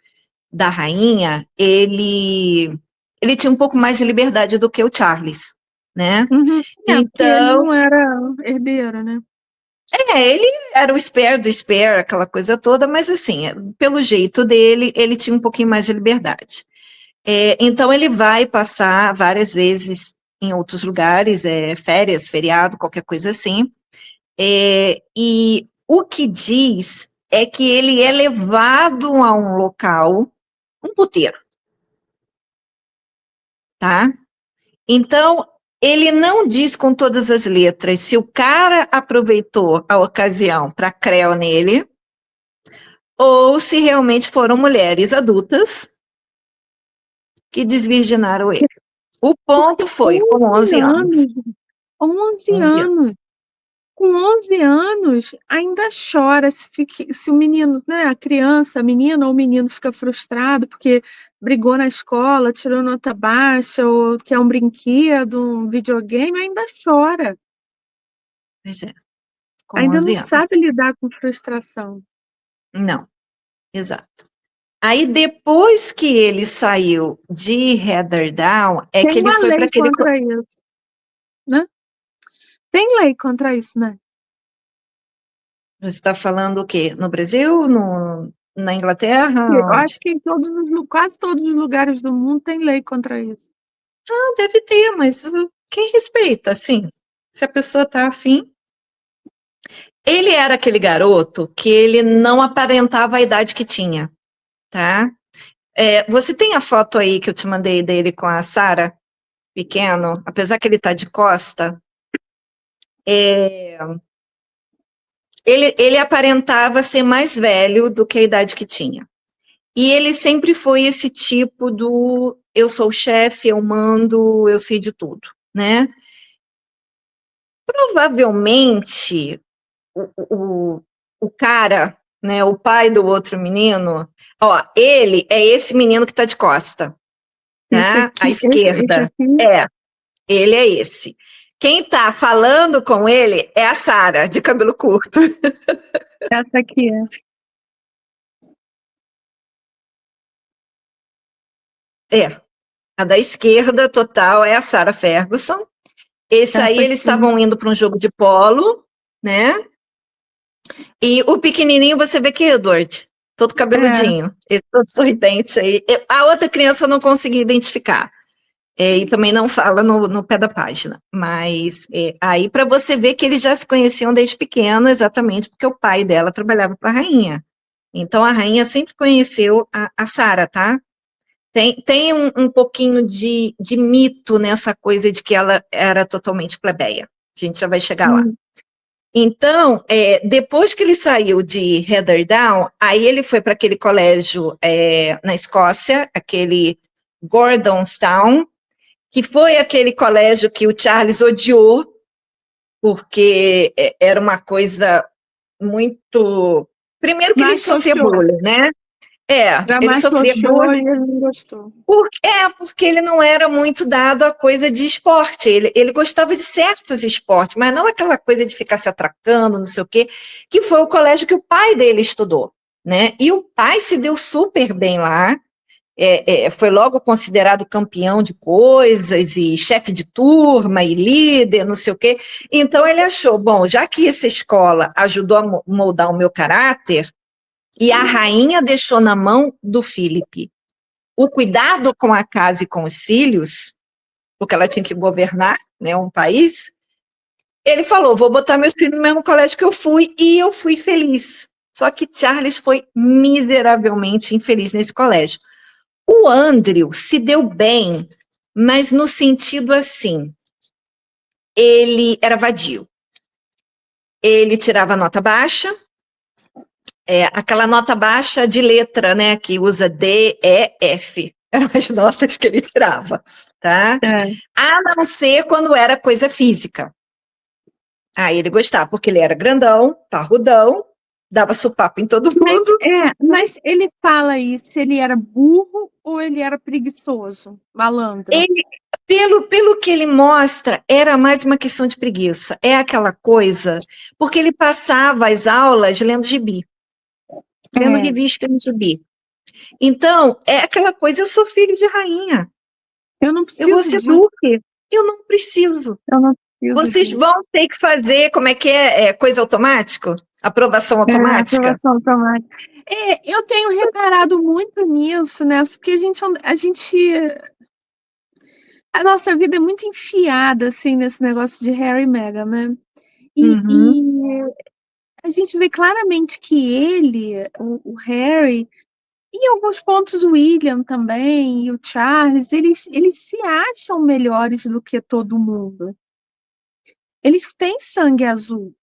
da rainha, ele tinha um pouco mais de liberdade do que o Charles, né? Uhum. Porque ele Então, não era herdeiro, né? ele era o spare do spare, aquela coisa toda, mas assim, pelo jeito dele, ele tinha um pouquinho mais de liberdade. Então, ele vai passar várias vezes em outros lugares, férias, feriado, qualquer coisa assim. E o que diz é que ele é levado a um local, um puteiro, tá? Então, ele não diz com todas as letras se o cara aproveitou a ocasião para creu nele ou se realmente foram mulheres adultas que desvirginaram ele. O ponto Porque foi, com 11 anos. 11 11 anos. anos. Com 11 anos, ainda chora se o menino, né, a criança, a menina ou o menino fica frustrado porque brigou na escola, tirou nota baixa ou quer um brinquedo, um videogame, ainda chora. Pois é, com Ainda 11 não anos. sabe lidar com frustração. Não, exato. Aí, depois que ele saiu de Heatherdown, é Tem que ele uma foi para lei aquele... contra isso, né? Tem lei contra isso, né? Você está falando o quê? No Brasil? Na Inglaterra? Eu Onde? acho que quase todos os lugares do mundo tem lei contra isso. Ah, deve ter, mas quem respeita, assim? Se a pessoa está afim. Ele era aquele garoto que ele não aparentava a idade que tinha, tá? Você tem a foto aí que eu te mandei dele com a Sarah, pequeno, apesar que ele tá de costa, ele aparentava ser mais velho do que a idade que tinha. E ele sempre foi esse tipo do eu sou o chefe, eu mando, eu sei de tudo, né? Provavelmente o cara, né, o pai do outro menino, ó, ele é esse menino que tá de costa, Esse tá? À aqui, esse esquerda. aqui, Ele é esse. Quem tá falando com ele é a Sarah, de cabelo curto. essa aqui é. A da esquerda total é a Sarah Ferguson. Esse aí Essa eles aqui. estavam indo para um jogo de polo, né? E o pequenininho você vê que é Edward, todo É. cabeludinho, ele todo sorridente aí. A outra criança eu não consegui identificar. E também não fala no pé da página. Mas aí para você ver que eles já se conheciam desde pequeno, exatamente porque o pai dela trabalhava para a rainha. Então a rainha sempre conheceu a Sarah, tá? Tem um pouquinho de mito nessa coisa de que ela era totalmente plebeia. A gente já vai chegar lá. Então, depois que ele saiu de Heatherdown, aí ele foi para aquele colégio na Escócia, aquele Gordonstown, que foi aquele colégio que o Charles odiou, porque era uma coisa muito... Primeiro que ele sofria Machoxô. bullying, né? Era Ele sofria machoxô bullying. e ele não gostou. Porque ele não era muito dado a coisa de esporte. Ele gostava de certos esportes, mas não aquela coisa de ficar se atracando, não sei o quê, que foi o colégio que o pai dele estudou, né? E o pai se deu super bem lá, foi logo considerado campeão de coisas, e chefe de turma, e líder, não sei o quê. Então ele achou, bom, já que essa escola ajudou a moldar o meu caráter, e a rainha deixou na mão do Felipe o cuidado com a casa e com os filhos, porque ela tinha que governar, né, um país, ele falou, vou botar meus filhos no mesmo colégio que eu fui, e eu fui feliz. Só que Charles foi miseravelmente infeliz nesse colégio. O Andrew se deu bem, mas no sentido assim, ele era vadio. Ele tirava nota baixa, aquela nota baixa de letra, né, que usa D, E, F. Eram as notas que ele tirava, tá? A não ser quando era coisa física. Aí ele gostava, porque ele era grandão, parrudão, dava sopapo em todo mundo. Mas ele fala isso, ele era burro ou ele era preguiçoso, malandro? Pelo que ele mostra, era mais uma questão de preguiça. É aquela coisa, porque ele passava as aulas lendo gibi, lendo revista em gibi. Então, é aquela coisa, eu sou filho de rainha. Eu não Eu vou preciso ser disso. duque. Eu não preciso. Eu não preciso Vocês disso. vão ter que fazer, como é que é? Coisa automática? Aprovação automática? Aprovação automática. Eu tenho reparado muito nisso, né? Porque a nossa vida é muito enfiada, assim, nesse negócio de Harry e Meghan, né? E a gente vê claramente que o Harry, e em alguns pontos o William também, e o Charles, eles se acham melhores do que todo mundo. Eles têm sangue azul.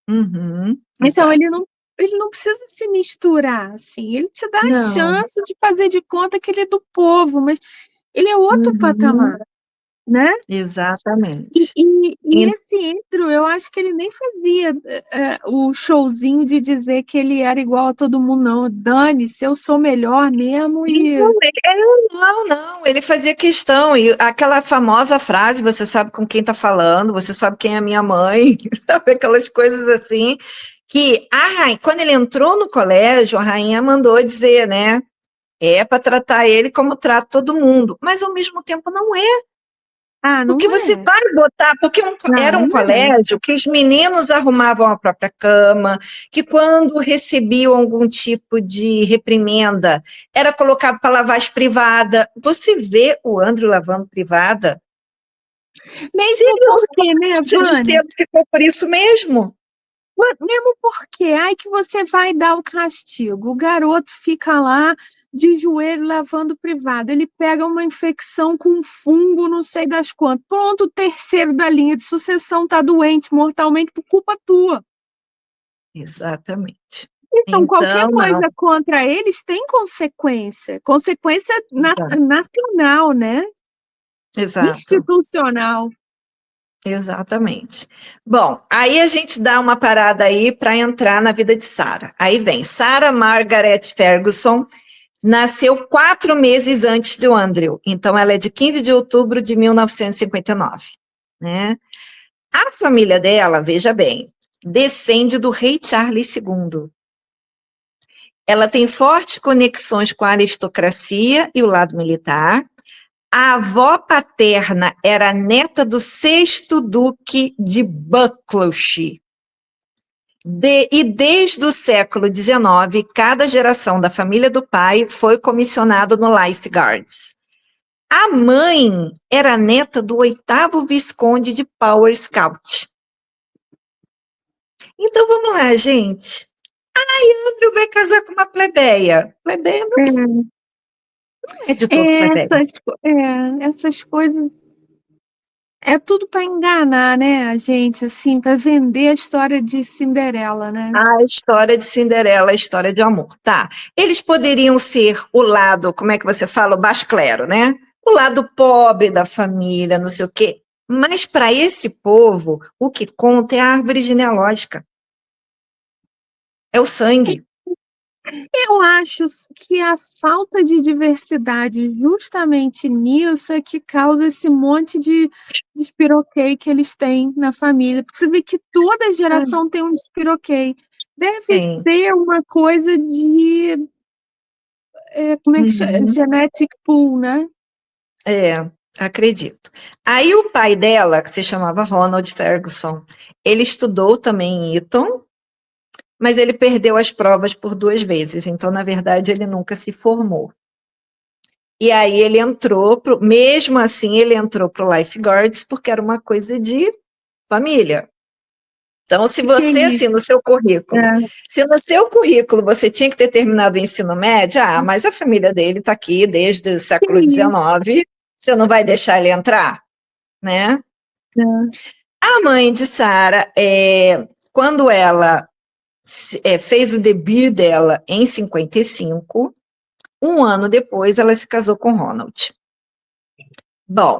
Então, Exato. ele não precisa se misturar, assim. Ele te dá a Não. chance de fazer de conta que ele é do povo, mas ele é outro patamar, né? Exatamente. E esse Andrew, eu acho que ele nem fazia o showzinho de dizer que ele era igual a todo mundo, não. Dane-se, eu sou melhor mesmo e... Não, ele fazia questão, e aquela famosa frase, você sabe com quem está falando, você sabe quem é minha mãe, sabe aquelas coisas assim, que quando ele entrou no colégio, a rainha mandou dizer, né, é para tratar ele como trata todo mundo, mas ao mesmo tempo não é. não Porque você é. vai botar, porque era um Não é. colégio que os meninos arrumavam a própria cama, que quando recebiam algum tipo de reprimenda, era colocado para lavar as privadas. Você vê o Andrew lavando privada? Mesmo porque, né, Vânia? Ficou por isso mesmo. Mesmo porque, ai que você vai dar o castigo. O garoto fica lá de joelho lavando privado. Ele pega uma infecção com um fungo, não sei das quantas. Pronto, o terceiro da linha de sucessão está doente mortalmente por culpa tua. Exatamente. Então, qualquer coisa não. contra eles tem consequência. Consequência nacional, né? Exato. Institucional. Exatamente. Bom, aí a gente dá uma parada aí para entrar na vida de Sarah. Aí vem Sarah Margaret Ferguson, nasceu 4 meses antes do Andrew, então ela é de 15 de outubro de 1959, né? A família dela, veja bem, descende do rei Charles II. Ela tem fortes conexões com a aristocracia e o lado militar. A avó paterna era neta do 6º duque de Buccleuch. E desde o século XIX, cada geração da família do pai foi comissionado no Life Guards. A mãe era neta do 8º Visconde de Power Scout. Então vamos lá, gente. Andrew vai casar com uma plebeia. Plebeia não é de todo plebeia. Essas coisas é tudo para enganar, né, a gente, assim, para vender a história de Cinderela, né? A história de Cinderela, a história de amor. Tá. Eles poderiam ser o lado, como é que você fala, o baixo clero, né? o lado pobre da família, não sei o quê. Mas para esse povo, o que conta é a árvore genealógica. É o sangue. Eu acho que a falta de diversidade, justamente nisso, é que causa esse monte de despiroquei que eles têm na família. Porque você vê que toda geração tem um despiroquei. Deve Tem. ter uma coisa de, como é que chama? Uhum. Genetic pool, né? É, acredito. Aí o pai dela, que se chamava Ronald Ferguson, ele estudou também em Eton, mas ele perdeu as provas por 2 vezes, então, na verdade, ele nunca se formou. E aí ele entrou, mesmo assim, ele entrou para o Lifeguards, porque era uma coisa de família. Então, se Que é você, isso? assim, no seu currículo, É, se no seu currículo você tinha que ter terminado o ensino médio, mas a família dele está aqui desde o que século é isso? XIX, você não vai deixar ele entrar, né? É. A mãe de Sarah, quando ela fez o debut dela em 55, um ano depois ela se casou com Ronald. Bom,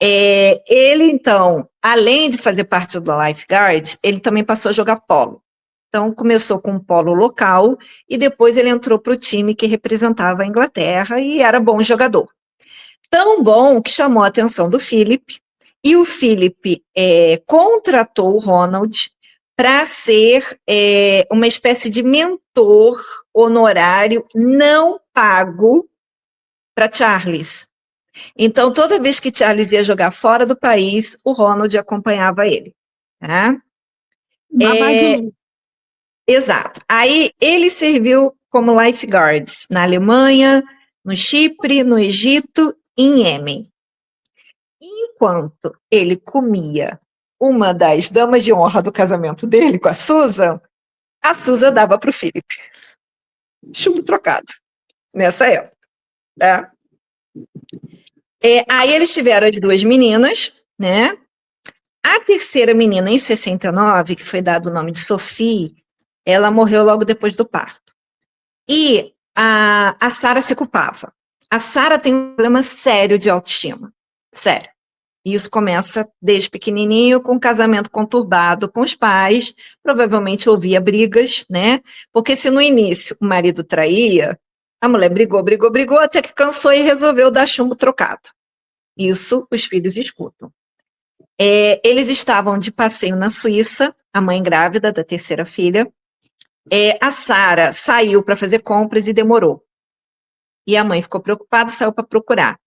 ele então, além de fazer parte do Lifeguard, ele também passou a jogar polo. Então, começou com um polo local e depois ele entrou para o time que representava a Inglaterra e era bom jogador. Tão bom que chamou a atenção do Philip, e o Philip contratou o Ronald para ser uma espécie de mentor honorário não pago para Charles. Então, toda vez que Charles ia jogar fora do país, o Ronald acompanhava ele. Tá? Babadinho. Exato. Aí ele serviu como lifeguards na Alemanha, no Chipre, no Egito e em Iêmen. Enquanto ele comia uma das damas de honra do casamento dele com a Susan dava para o Philip. Chumbo trocado, nessa época. Tá? Aí eles tiveram as 2 meninas, né? A terceira menina, em 69, que foi dado o nome de Sophie, ela morreu logo depois do parto. E a Sarah se culpava. A Sarah tem um problema sério de autoestima. Sério. E isso começa desde pequenininho, com um casamento conturbado com os pais, provavelmente ouvia brigas, né? Porque se no início o marido traía, a mulher brigou, brigou, brigou, até que cansou e resolveu dar chumbo trocado. Isso os filhos escutam. Eles estavam de passeio na Suíça, a mãe grávida da terceira filha. A Sarah saiu para fazer compras e demorou. E a mãe ficou preocupada e saiu para procurar.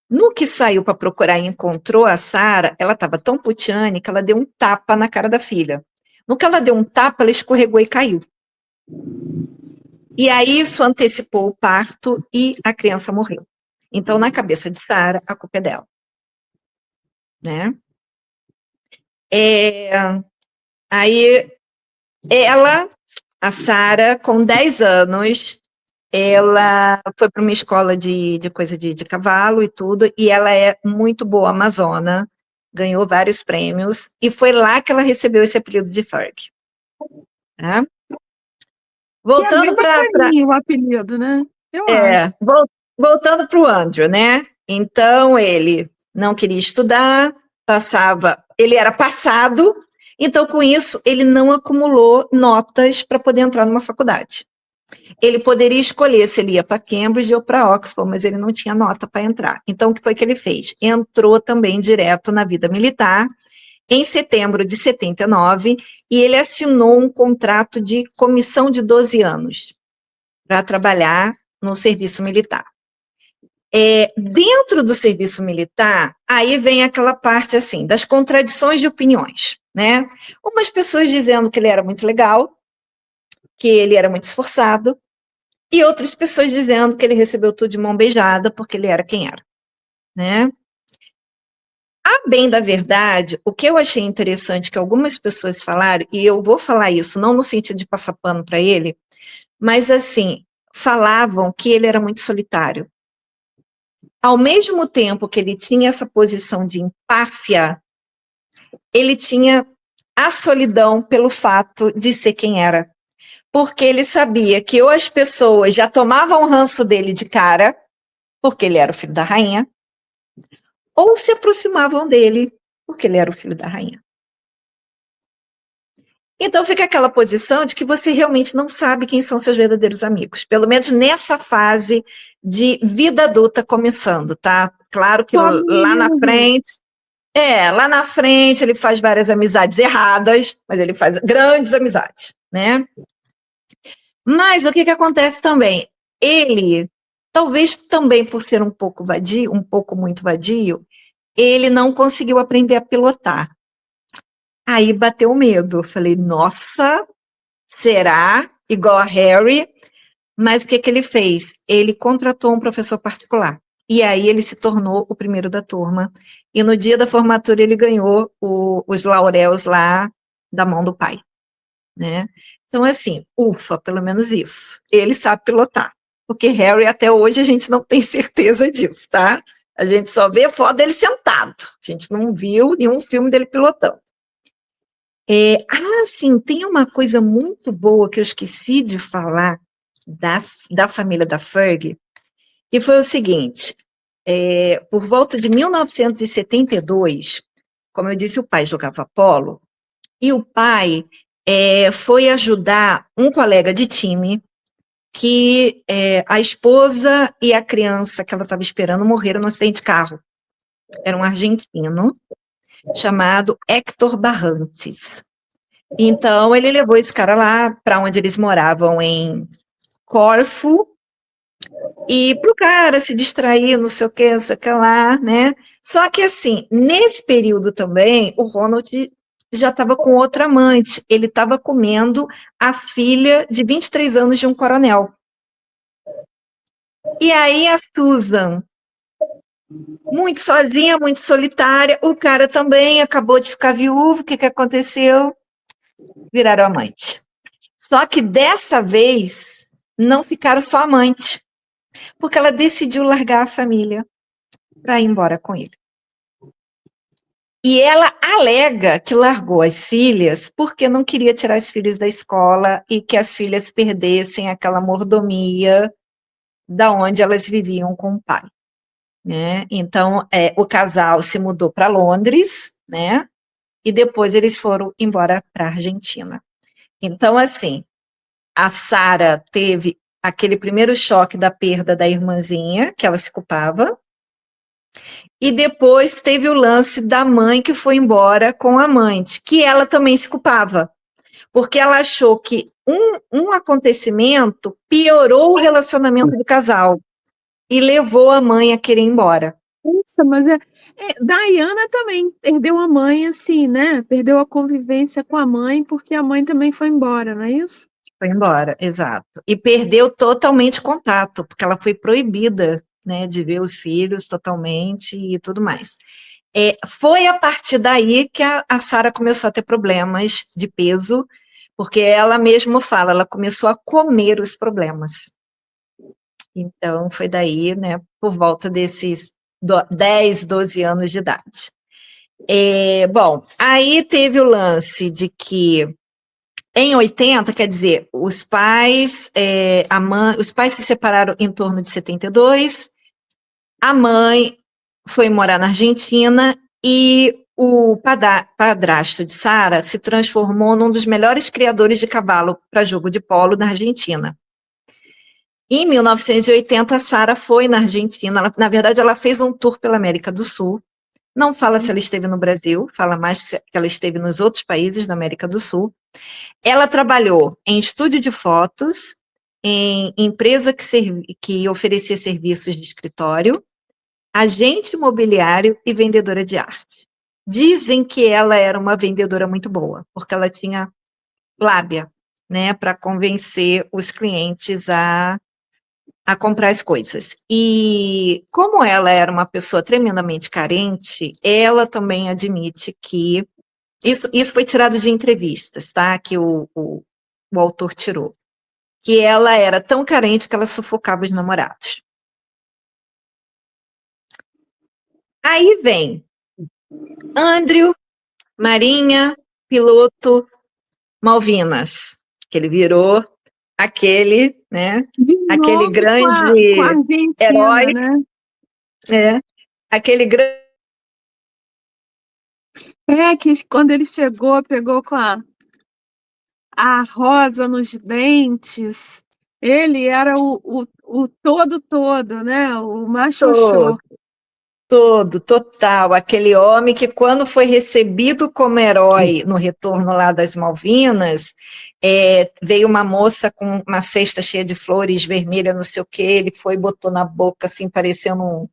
No que saiu para procurar e encontrou a Sarah, ela estava tão putiane que ela deu um tapa na cara da filha. No que ela deu um tapa, ela escorregou e caiu. E aí isso antecipou o parto e a criança morreu. Então, na cabeça de Sarah, a culpa é dela. Né? Aí ela, a Sarah, com 10 anos, ela foi para uma escola de coisa de cavalo e tudo, e ela é muito boa amazona, ganhou vários prêmios, e foi lá que ela recebeu esse apelido de Ferg. Tá? E é bem Voltando para bacaninho o apelido, né? Eu acho. voltando para o Andrew, né? Então ele não queria estudar, ele era passado, então com isso ele não acumulou notas para poder entrar numa faculdade. Ele poderia escolher se ele ia para Cambridge ou para Oxford, mas ele não tinha nota para entrar. Então, o que foi que ele fez? Entrou também direto na vida militar, em setembro de 79, e ele assinou um contrato de comissão de 12 anos para trabalhar no serviço militar. Dentro do serviço militar, aí vem aquela parte assim, das contradições de opiniões, né? Umas pessoas dizendo que ele era muito legal, que ele era muito esforçado, e outras pessoas dizendo que ele recebeu tudo de mão beijada porque ele era quem era, né? A bem da verdade, o que eu achei interessante que algumas pessoas falaram, e eu vou falar isso não no sentido de passar pano para ele, mas assim, falavam que ele era muito solitário. Ao mesmo tempo que ele tinha essa posição de empáfia, ele tinha a solidão pelo fato de ser quem era. Porque ele sabia que ou as pessoas já tomavam o ranço dele de cara, porque ele era o filho da rainha, ou se aproximavam dele, porque ele era o filho da rainha. Então fica aquela posição de que você realmente não sabe quem são seus verdadeiros amigos, pelo menos nessa fase de vida adulta começando, tá? Claro que Como lá na frente ele faz várias amizades erradas, mas ele faz grandes amizades, né? Mas o que que acontece também? Ele, talvez também por ser um pouco vadio, um pouco muito vadio, ele não conseguiu aprender a pilotar. Aí bateu medo. Falei, nossa, será? Igual a Harry. Mas o que que ele fez? Ele contratou um professor particular. E aí ele se tornou o primeiro da turma. E no dia da formatura ele ganhou os lauréus lá da mão do pai, né? Então, assim, ufa, pelo menos isso. Ele sabe pilotar. Porque Harry, até hoje, a gente não tem certeza disso, tá? A gente só vê foto dele sentado. A gente não viu nenhum filme dele pilotando. Sim, tem uma coisa muito boa que eu esqueci de falar da família da Ferg, que foi o seguinte, por volta de 1972, como eu disse, o pai jogava polo, e o pai foi ajudar um colega de time que a esposa e a criança que ela estava esperando morreram no acidente de carro. Era um argentino chamado Héctor Barrantes. Então, ele levou esse cara lá para onde eles moravam, em Corfu, e para o cara se distrair, não sei o que lá, né? Só que, assim, nesse período também, o Ronald já estava com outra amante. Ele estava comendo a filha de 23 anos de um coronel. E aí a Susan, muito sozinha, muito solitária, o cara também acabou de ficar viúvo, o que que aconteceu? Viraram amante. Só que dessa vez não ficaram só amantes, porque ela decidiu largar a família para ir embora com ele. E ela alega que largou as filhas porque não queria tirar as filhas da escola e que as filhas perdessem aquela mordomia da onde elas viviam com o pai, né? Então, o casal se mudou para Londres, né? E depois eles foram embora para a Argentina. Então, assim, a Sarah teve aquele primeiro choque da perda da irmãzinha, que ela se culpava, e depois teve o lance da mãe que foi embora com a amante, que ela também se culpava, porque ela achou que um acontecimento piorou o relacionamento do casal e levou a mãe a querer ir embora. Nossa, mas Diana também perdeu a mãe, assim, né? Perdeu a convivência com a mãe, porque a mãe também foi embora, não é isso? Foi embora, exato. E perdeu totalmente contato, porque ela foi proibida, né, de ver os filhos totalmente e tudo mais. Foi a partir daí que a Sarah começou a ter problemas de peso, porque ela mesma fala, ela começou a comer os problemas. Então, foi daí, né, por volta desses 10, 12 anos de idade. Bom, aí teve o lance de que em 80, quer dizer, os pais se separaram em torno de 72, a mãe foi morar na Argentina e o padrasto de Sarah se transformou num dos melhores criadores de cavalo para jogo de polo na Argentina. Em 1980, Sarah foi na Argentina, na verdade ela fez um tour pela América do Sul, não fala se ela esteve no Brasil, fala mais que ela esteve nos outros países da América do Sul. Ela trabalhou em estúdio de fotos, em empresa que oferecia serviços de escritório, agente imobiliário e vendedora de arte. Dizem que ela era uma vendedora muito boa, porque ela tinha lábia, né, para convencer os clientes a comprar as coisas. E como ela era uma pessoa tremendamente carente, ela também admite que isso foi tirado de entrevistas, tá? Que o autor tirou. Que ela era tão carente que ela sufocava os namorados. Aí vem Andrew, Marinha, piloto, Malvinas, que ele virou aquele, né? De Aquele novo com a grande herói, Argentina, né? né? Aquele grande É que quando ele chegou, pegou com a rosa nos dentes. Ele era o todo, né? O Todo, machoxô. todo, total. Aquele homem que, quando foi recebido como herói no retorno lá das Malvinas, veio uma moça com uma cesta cheia de flores vermelha, não sei o quê, ele foi e botou na boca, assim, parecendo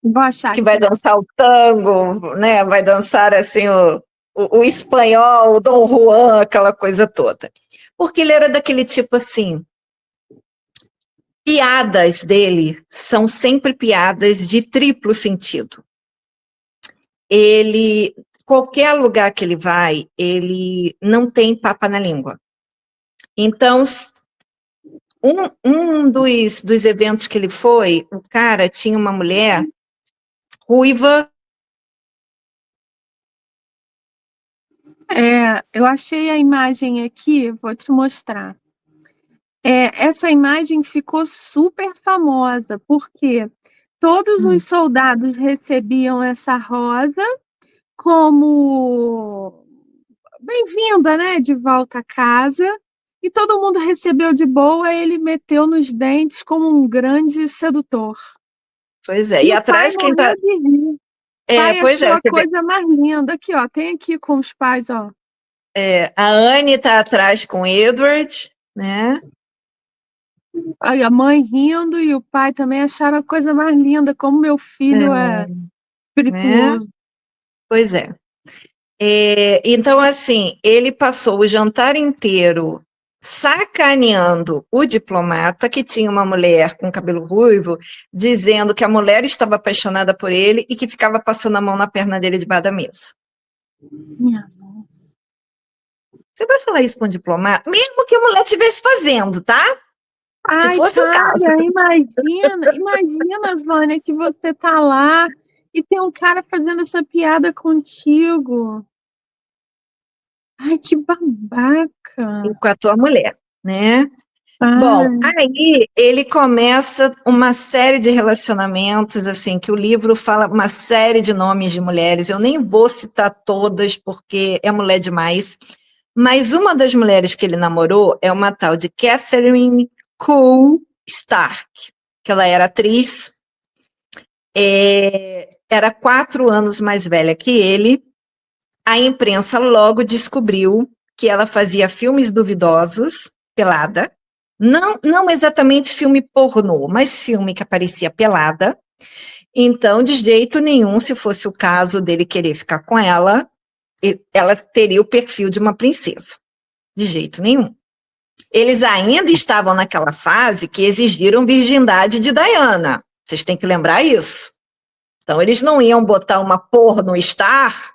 Vou achar que vai aqui. dançar o tango, né? Vai dançar, assim, o espanhol, o Dom Juan, aquela coisa toda. Porque ele era daquele tipo assim, piadas dele são sempre piadas de triplo sentido. Ele, qualquer lugar que ele vai, ele não tem papa na língua. Então, um dos eventos que ele foi, o cara tinha uma mulher ruiva. Eu achei a imagem aqui, vou te mostrar. Essa imagem ficou super famosa, porque todos os soldados recebiam essa rosa como bem-vinda, né, de volta a casa, e todo mundo recebeu de boa, ele meteu nos dentes como um grande sedutor. Pois é, E e o pai atrás quem tá. morreu de rir. O pai Pois achou é, a você vê, coisa mais linda. Aqui, ó, tem aqui com os pais, ó. a Anne está atrás com o Edward, né? Aí a mãe rindo e o pai também acharam a coisa mais linda, como meu filho é Né? espirituoso. Pois é. Então, assim, ele passou o jantar inteiro sacaneando o diplomata, que tinha uma mulher com cabelo ruivo, dizendo que a mulher estava apaixonada por ele e que ficava passando a mão na perna dele debaixo da mesa. Minha nossa. Você vai falar isso para um diplomata? Mesmo que a mulher estivesse fazendo, tá? Se Ai, fosse o caso. cara, imagina, Vânia, que você tá lá e tem um cara fazendo essa piada contigo. Ai, que babaca. Com a tua mulher, né? Bom, Ai, aí ele começa uma série de relacionamentos, assim, que o livro fala uma série de nomes de mulheres. Eu nem vou citar todas, porque é mulher demais. Mas uma das mulheres que ele namorou é uma tal de Catherine Cole Stark, que ela era atriz, era 4 anos mais velha que ele. A imprensa logo descobriu que ela fazia filmes duvidosos, pelada. Não exatamente filme pornô, mas filme que aparecia pelada. Então, de jeito nenhum, se fosse o caso dele querer ficar com ela teria o perfil de uma princesa. De jeito nenhum. Eles ainda estavam naquela fase que exigiram virgindade de Diana. Vocês têm que lembrar isso. Então, eles não iam botar uma porno star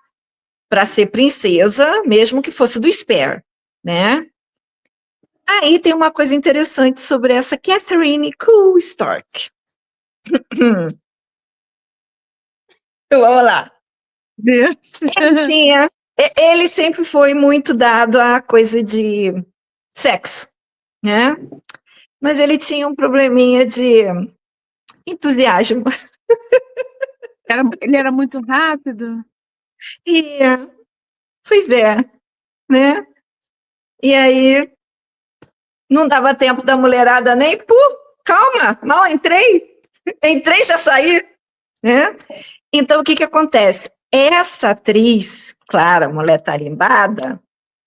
para ser princesa, mesmo que fosse do Spare, né? Aí tem uma coisa interessante sobre essa Catherine Cool Stark. Vamos lá. Deus. Ele sempre foi muito dado à coisa de sexo, né? Mas ele tinha um probleminha de entusiasmo. Ele era muito rápido? E, pois é, né? E aí não dava tempo da mulherada nem, pô, calma, mal entrei já saí, né? Então o que que acontece? Essa atriz, Clara, mulher tarimbada,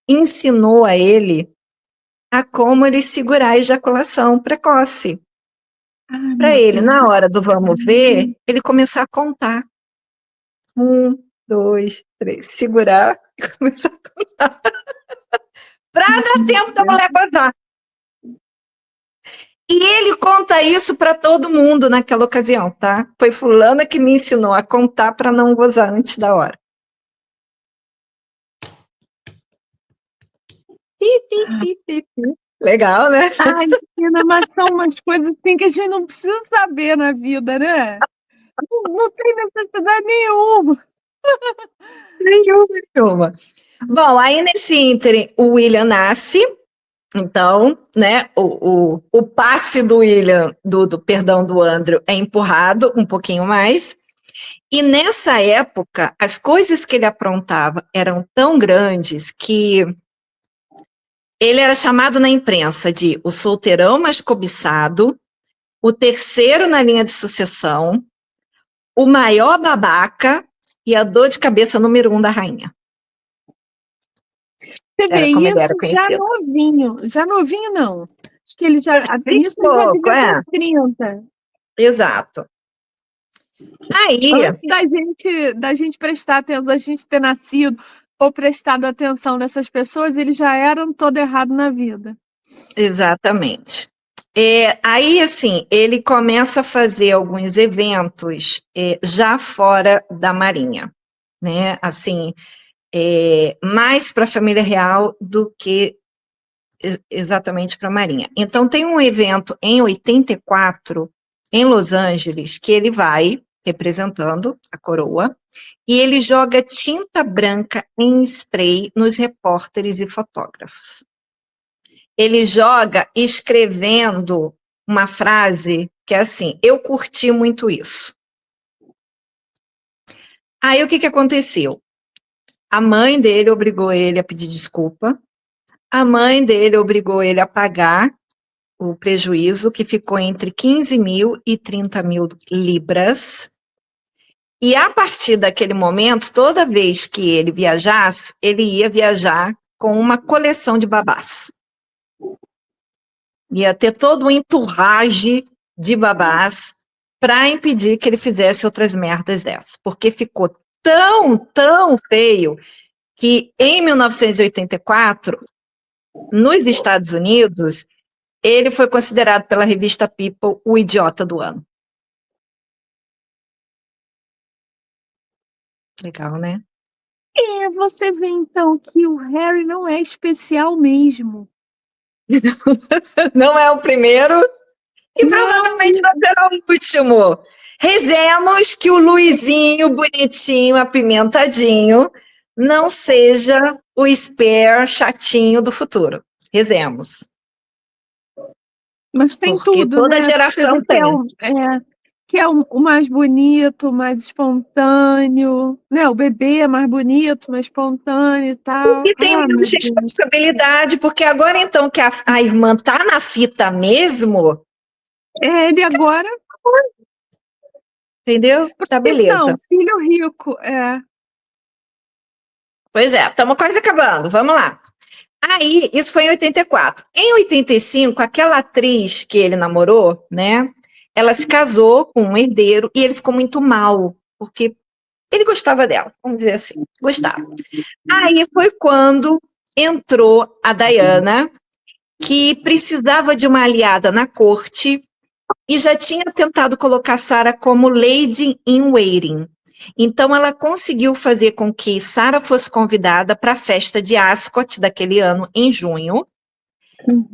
ensinou a ele a como ele segurar a ejaculação precoce. Ai, Para meu ele, Deus. na hora do vamos ver, ele começar a contar. 1, 2, 3, segurar e começar a contar. Para dar tempo da mulher gozar. E ele conta isso para todo mundo naquela ocasião, tá? Foi fulana que me ensinou a contar para não gozar antes da hora. Legal, né? Ai, menina, mas são umas coisas assim que a gente não precisa saber na vida, né? Não tem necessidade nenhuma. Nenhuma. Bom, aí nesse ínterim, o William nasce, então, né, o passe do William, do perdão do Andrew, é empurrado um pouquinho mais. E nessa época, as coisas que ele aprontava eram tão grandes que ele era chamado na imprensa de o solteirão mais cobiçado, o terceiro na linha de sucessão, o maior babaca e a dor de cabeça número 1 da rainha. Você vê Era como ele isso era já conhecido. novinho não. Acho que ele já, 20 e nisso ele já pouco, devia é. ter 30. Exato. Aí, Antes da gente prestar atenção, da gente ter nascido ou prestado atenção nessas pessoas, eles já eram todo errado na vida. exatamente. Aí, assim, ele começa a fazer alguns eventos já fora da Marinha, né? Assim, mais para a família real do que exatamente para a Marinha. Então, tem um evento em 84, em Los Angeles, que ele vai representando a coroa, e ele joga tinta branca em spray nos repórteres e fotógrafos. Ele joga escrevendo uma frase que é assim: eu curti muito isso. Aí o que aconteceu? A mãe dele obrigou ele a pedir desculpa, a mãe dele obrigou ele a pagar o prejuízo, que ficou entre 15 mil e 30 mil libras. E a partir daquele momento, toda vez que ele viajasse, ele ia viajar com uma coleção de babás. Ia ter todo um entourage de babás para impedir que ele fizesse outras merdas dessas. Porque ficou tão feio que em 1984, nos Estados Unidos, ele foi considerado pela revista People o idiota do ano. Legal, né? Você vê então que o Harry não é especial mesmo. Não é o primeiro e Não, provavelmente não será o último. Rezemos que o Luizinho bonitinho, apimentadinho, não seja o spare chatinho do futuro. Rezemos. mas tem Porque tudo, toda né? Você geração vê tem. que é o mais bonito, mais espontâneo, né? O bebê é mais bonito, mais espontâneo e tal. E tem Ah, meu menos Deus. responsabilidade, porque agora então que a irmã tá na fita mesmo, Ele agora, entendeu? Tá questão, beleza. filho rico, Pois é, estamos quase acabando. Vamos lá. Aí, isso foi em 84. Em 85, aquela atriz que ele namorou, né? Ela se casou com um herdeiro e ele ficou muito mal, porque ele gostava dela, vamos dizer assim, gostava. Aí foi quando entrou a Diana, que precisava de uma aliada na corte e já tinha tentado colocar Sarah como Lady in Waiting. Então, ela conseguiu fazer com que Sarah fosse convidada para a festa de Ascot daquele ano, em junho.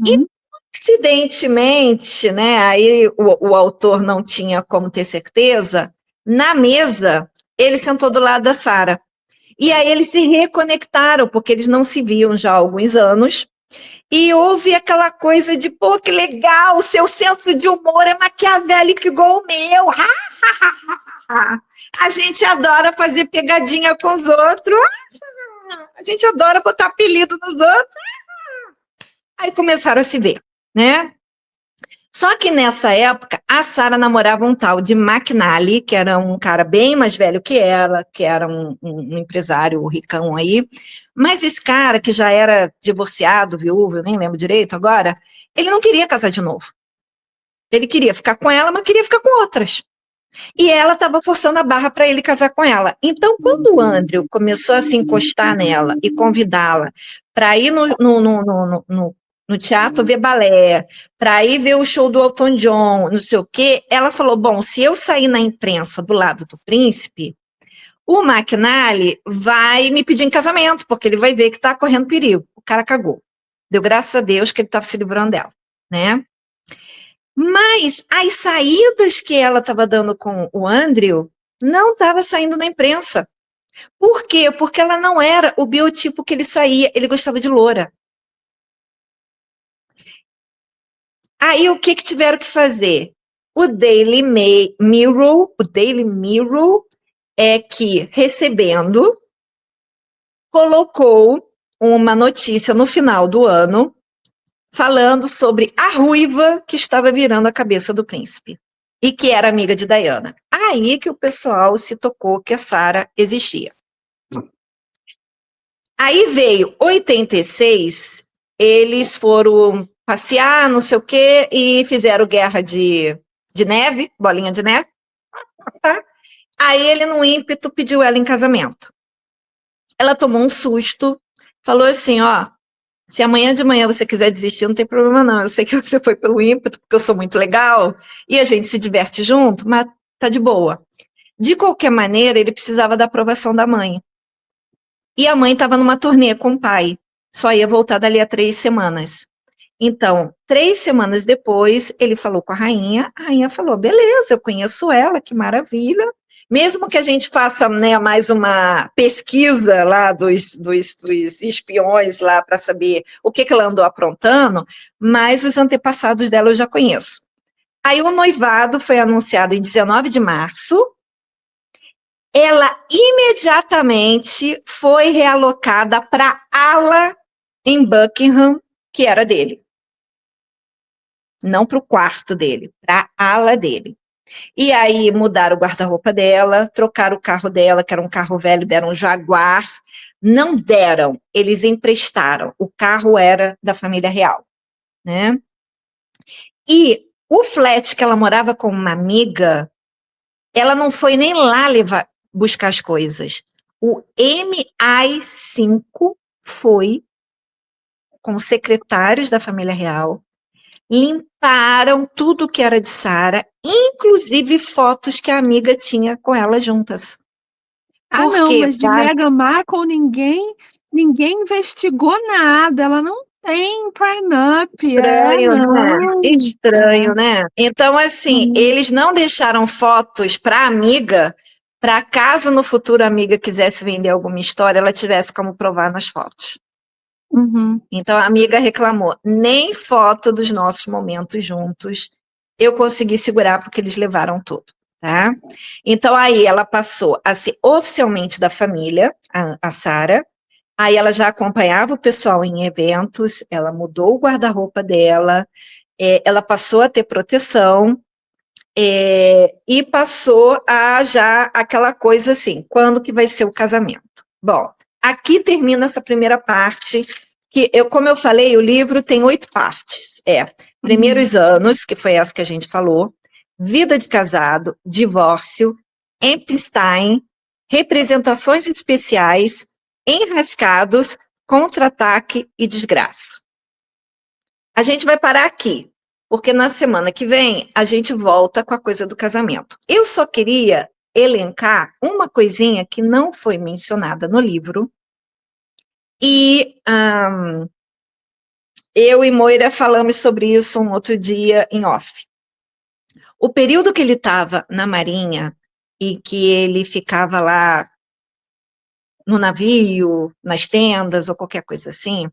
E, uhum. coincidentemente, né, aí o autor não tinha como ter certeza, na mesa, ele sentou do lado da Sarah. E aí eles se reconectaram, porque eles não se viam já há alguns anos. E houve aquela coisa de, pô, que legal, o seu senso de humor é maquiavélico igual o meu. A gente adora fazer pegadinha com os outros. A gente adora botar apelido nos outros. Aí começaram a se ver, né? Só que nessa época, a Sarah namorava um tal de McNally, que era um cara bem mais velho que ela, que era um empresário ricão aí. Mas esse cara, que já era divorciado, viúvo, eu nem lembro direito agora, ele não queria casar de novo. Ele queria ficar com ela, mas queria ficar com outras. E ela estava forçando a barra para ele casar com ela. Então, quando o Andrew começou a se encostar nela e convidá-la para ir no teatro ver balé, para ir ver o show do Elton John, não sei o quê, ela falou: bom, se eu sair na imprensa do lado do príncipe, o McNally vai me pedir em casamento, porque ele vai ver que está correndo perigo. O cara cagou. Deu graças a Deus que ele estava se livrando dela, né? Mas as saídas que ela estava dando com o Andrew não estava saindo na imprensa. Por quê? Porque ela não era o biotipo que ele saía, ele gostava de loura. Aí o que tiveram que fazer? o Daily Mirror é que, recebendo, colocou uma notícia no final do ano falando sobre a ruiva que estava virando a cabeça do príncipe e que era amiga de Diana. Aí que o pessoal se tocou que a Sarah existia. Aí veio 86, eles foram passear, não sei o quê, e fizeram guerra de neve, bolinha de neve. Tá? Aí ele, no ímpeto, pediu ela em casamento. Ela tomou um susto, falou assim, ó, se amanhã de manhã você quiser desistir, não tem problema não, eu sei que você foi pelo ímpeto, porque eu sou muito legal, e a gente se diverte junto, mas tá de boa. De qualquer maneira, ele precisava da aprovação da mãe. E a mãe estava numa turnê com o pai, só ia voltar dali a 3 semanas. Então, 3 semanas depois, ele falou com a rainha falou, beleza, eu conheço ela, que maravilha. Mesmo que a gente faça, né, mais uma pesquisa lá dos espiões lá para saber o que ela andou aprontando, mas os antepassados dela eu já conheço. Aí o noivado foi anunciado em 19 de março, ela imediatamente foi realocada para a ala em Buckingham, que era dele. Não para o quarto dele, para a ala dele. E aí mudaram o guarda-roupa dela, trocaram o carro dela, que era um carro velho, deram um Jaguar. Não deram, eles emprestaram. O carro era da família real, né? E o flat que ela morava com uma amiga, ela não foi nem lá buscar as coisas. O MI5 foi com os secretários da família real, limparam tudo que era de Sarah, inclusive fotos que a amiga tinha com ela juntas. Ah, não, mas de Meghan Markle ninguém investigou nada. Ela não tem prenup. Estranho, né? Não. Estranho, né? Então, assim, eles não deixaram fotos para a amiga, para caso no futuro a amiga quisesse vender alguma história, ela tivesse como provar nas fotos. Uhum. Então, a amiga reclamou, nem foto dos nossos momentos juntos eu consegui segurar, porque eles levaram tudo, tá? Então, aí ela passou a ser oficialmente da família, a Sarah. Aí ela já acompanhava o pessoal em eventos, ela mudou o guarda-roupa dela, ela passou a ter proteção, e passou a já aquela coisa assim, quando que vai ser o casamento? Bom, aqui termina essa primeira parte, que como eu falei, o livro tem 8 partes. Primeiros anos, que foi essa que a gente falou, vida de casado, divórcio, Epstein, representações especiais, enrascados, contra-ataque e desgraça. A gente vai parar aqui, porque na semana que vem a gente volta com a coisa do casamento. Eu só queria elencar uma coisinha que não foi mencionada no livro, e eu e Moira falamos sobre isso um outro dia em off. O período que ele estava na Marinha e que ele ficava lá no navio, nas tendas ou qualquer coisa assim,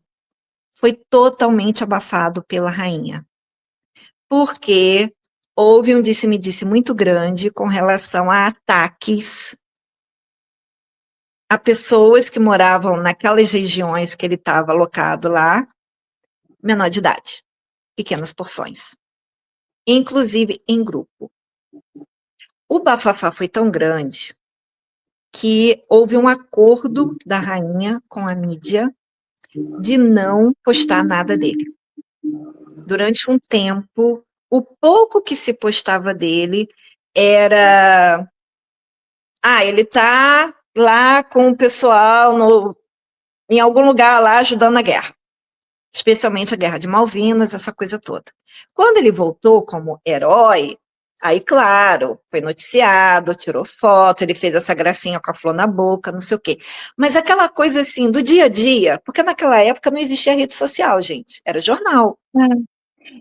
foi totalmente abafado pela rainha. Porque houve um disse-me-disse muito grande com relação a ataques a pessoas que moravam naquelas regiões que ele estava alocado lá, menor de idade, pequenas porções, inclusive em grupo. O bafafá foi tão grande que houve um acordo da rainha com a mídia de não postar nada dele. Durante um tempo, o pouco que se postava dele era... ele está lá com o pessoal em algum lugar lá ajudando a guerra. Especialmente a Guerra de Malvinas, essa coisa toda. Quando ele voltou como herói, aí, claro, foi noticiado, tirou foto, ele fez essa gracinha com a flor na boca, não sei o quê. Mas aquela coisa assim, do dia a dia, porque naquela época não existia rede social, gente, era jornal.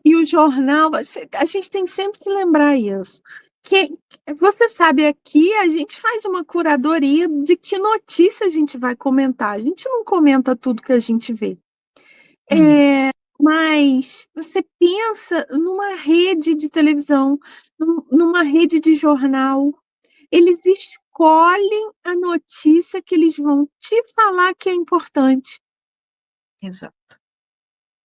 E o jornal, a gente tem sempre que lembrar isso. Que você sabe, aqui a gente faz uma curadoria de que notícia a gente vai comentar. A gente não comenta tudo que a gente vê. Mas você pensa numa rede de televisão, numa rede de jornal, eles escolhem a notícia que eles vão te falar que é importante. Exato.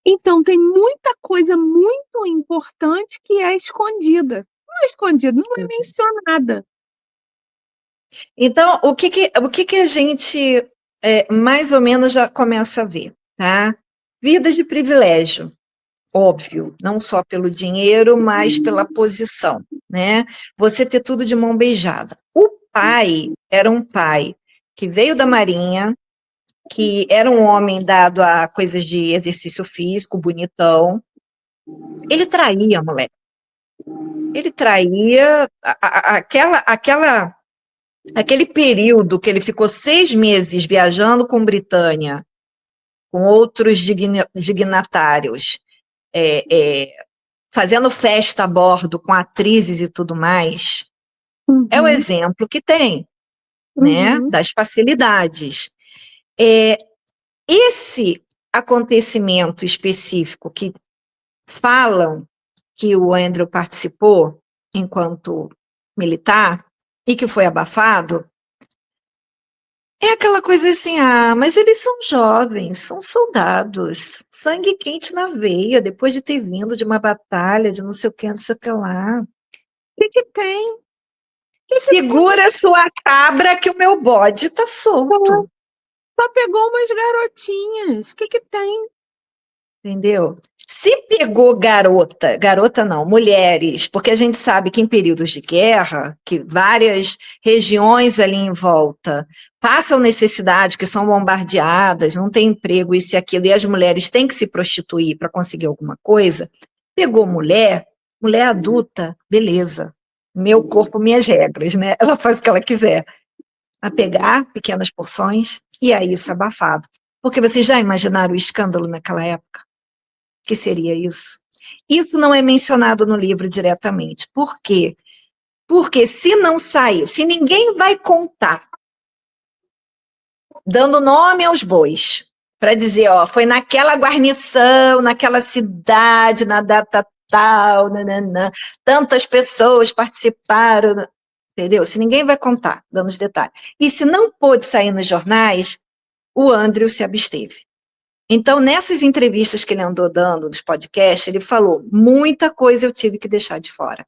Então tem muita coisa muito importante que é escondida. Não é escondida, não é mencionada. Então, o que a gente mais ou menos já começa a ver, tá? Vidas de privilégio, óbvio, não só pelo dinheiro, mas pela posição, né? Você ter tudo de mão beijada. O pai era um pai que veio da Marinha, que era um homem dado a coisas de exercício físico, bonitão. Ele traía a mulher. Ele traía aquele período que ele ficou 6 meses viajando com Britânia, com outros dignatários, é, é, fazendo festa a bordo com atrizes e tudo mais, é o Uhum, exemplo que tem, né, uhum, das facilidades. É, esse acontecimento específico que falam que o Andrew participou enquanto militar e que foi abafado, é aquela coisa assim, mas eles são jovens, são soldados, sangue quente na veia, depois de ter vindo de uma batalha, de não sei o que, não sei o que lá. O que tem? Que Segura sua cabra que o meu bode tá solto, só pegou umas garotinhas. O que tem? entendeu? Se pegou garota, garota não, mulheres, porque a gente sabe que em períodos de guerra, que várias regiões ali em volta passam necessidade, que são bombardeadas, não tem emprego, isso e aquilo, e as mulheres têm que se prostituir para conseguir alguma coisa, pegou mulher, mulher adulta, beleza. Meu corpo, minhas regras, né? Ela faz o que ela quiser. A pegar pequenas porções e aí isso é abafado. Porque vocês já imaginaram o escândalo naquela época? Que seria isso? Isso não é mencionado no livro diretamente. Por quê? Porque se não saiu, se ninguém vai contar, dando nome aos bois, para dizer, ó, foi naquela guarnição, naquela cidade, na data tal, nananã, tantas pessoas participaram, entendeu? Se ninguém vai contar, dando os detalhes. E se não pôde sair nos jornais, o Andrew se absteve. Então, nessas entrevistas que ele andou dando nos podcasts, ele falou: muita coisa eu tive que deixar de fora.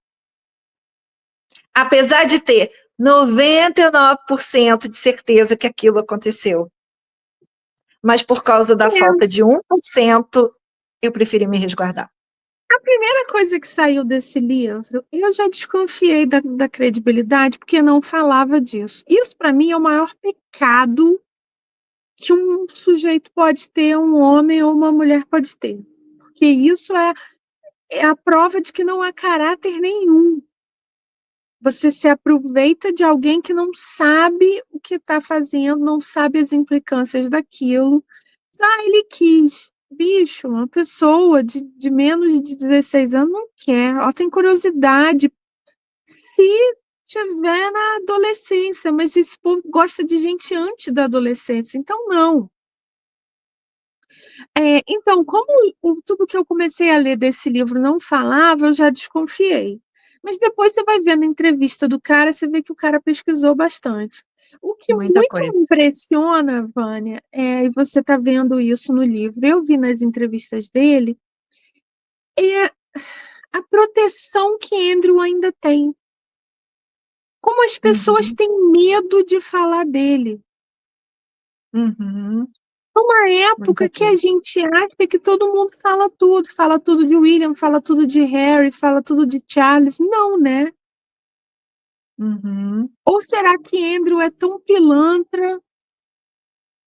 Apesar de ter 99% de certeza que aquilo aconteceu. Mas por causa da falta de 1%, eu preferi me resguardar. A primeira coisa que saiu desse livro, eu já desconfiei da credibilidade, porque não falava disso. Isso, para mim, é o maior pecado que um sujeito pode ter, um homem ou uma mulher pode ter. Porque isso é a prova de que não há caráter nenhum. Você se aproveita de alguém que não sabe o que está fazendo, não sabe as implicâncias daquilo. Ele quis. Bicho, uma pessoa de menos de 16 anos não quer. Ela tem curiosidade se tiver na adolescência, mas esse povo gosta de gente antes da adolescência, então não. Então, como tudo que eu comecei a ler desse livro não falava, eu já desconfiei. Mas depois você vai vendo a entrevista do cara, você vê que o cara pesquisou bastante. O que Muita muito coisa. me impressiona, Vânia, e você está vendo isso no livro, eu vi nas entrevistas dele, é a proteção que Andrew ainda tem. Como as pessoas Uhum, têm medo de falar dele. uhum, Uma muita época que a coisa. gente acha que todo mundo fala tudo de William, fala tudo de Harry, fala tudo de Charles. Não, né? Uhum. Ou será que Andrew é tão pilantra,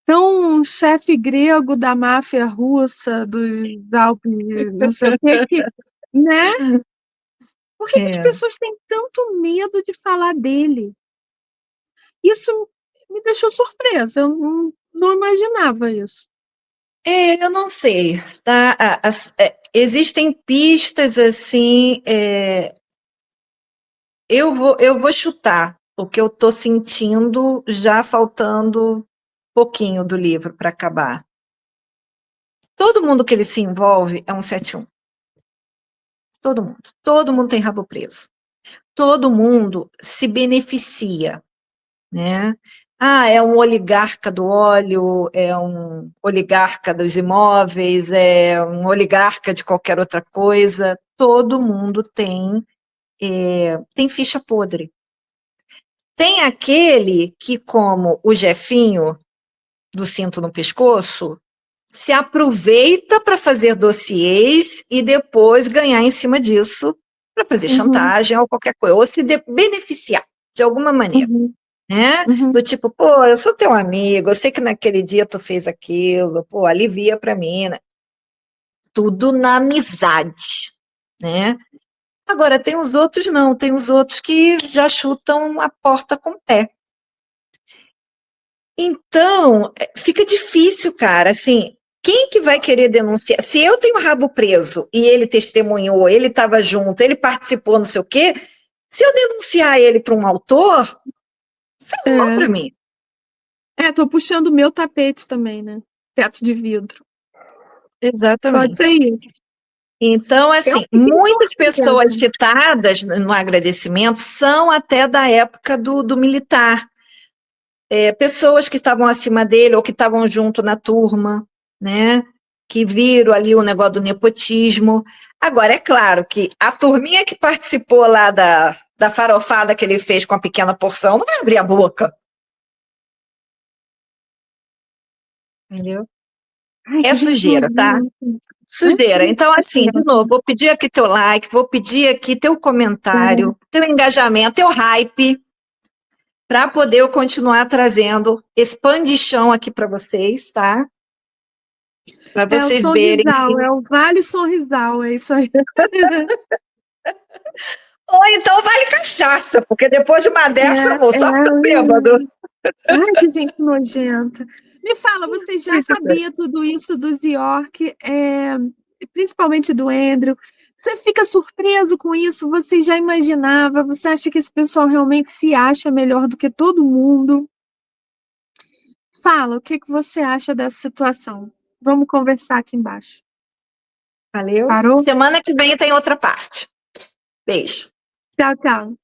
tão chefe grego da máfia russa, dos Alpes, não sei o quê, né? Por que as É. pessoas têm tanto medo de falar dele? Isso me deixou surpresa, eu não imaginava isso. Eu não sei, tá? Existem pistas assim. Eu vou chutar o que eu estou sentindo, já faltando pouquinho do livro para acabar. Todo mundo que ele se envolve é um 71. Todo mundo. Todo mundo tem rabo preso. Todo mundo se beneficia, né? Ah, é um oligarca do óleo, é um oligarca dos imóveis, é um oligarca de qualquer outra coisa. Todo mundo tem ficha podre. Tem aquele que, como o Jefinho do cinto no pescoço, se aproveita para fazer dossiês e depois ganhar em cima disso para fazer Uhum, chantagem ou qualquer coisa, ou se beneficiar de alguma maneira, uhum, né? uhum. Do tipo, pô, eu sou teu amigo, eu sei que naquele dia tu fez aquilo, pô, alivia para mim, né? Tudo na amizade, né? Agora, tem os outros não, tem os outros que já chutam a porta com o pé. Então, fica difícil, cara, assim, quem que vai querer denunciar? Se eu tenho rabo preso e ele testemunhou, ele estava junto, ele participou, não sei o quê, se eu denunciar ele para um autor, ferrou É, para mim. tô puxando o meu tapete também, né? Teto de vidro. Pode ser Exatamente. isso. Então, Eu assim, fico muitas pessoas nojenta. citadas no agradecimento são até da época do militar. Pessoas que estavam acima dele ou que estavam junto na turma, né? Que viram ali o negócio do nepotismo. Agora, é claro que a turminha que participou lá da farofada que ele fez com a pequena porção não vai abrir a boca, entendeu? Ai, É que gente sujeira, tá? nojenta. Ai, que Sujeira. gente Então, assim, de nojenta. novo, vou pedir aqui teu like, vou pedir aqui teu comentário, teu engajamento, teu hype, para poder eu continuar trazendo esse pano de chão aqui para vocês, tá? Para É o vocês verem que. sorrisal, é o vale sorrisal, é isso aí. Ou então vale cachaça, porque depois de uma dessa, eu vou É, só ficar é. bêbado. Ai, que gente nojenta. Me fala, você já sabia tudo isso dos York, principalmente do Andrew? Você fica surpreso com isso? Você já imaginava? Você acha que esse pessoal realmente se acha melhor do que todo mundo? Fala, o que que você acha dessa situação? Vamos conversar aqui embaixo. Valeu? Parou? Semana que vem tem outra parte. Beijo. Tchau, tchau.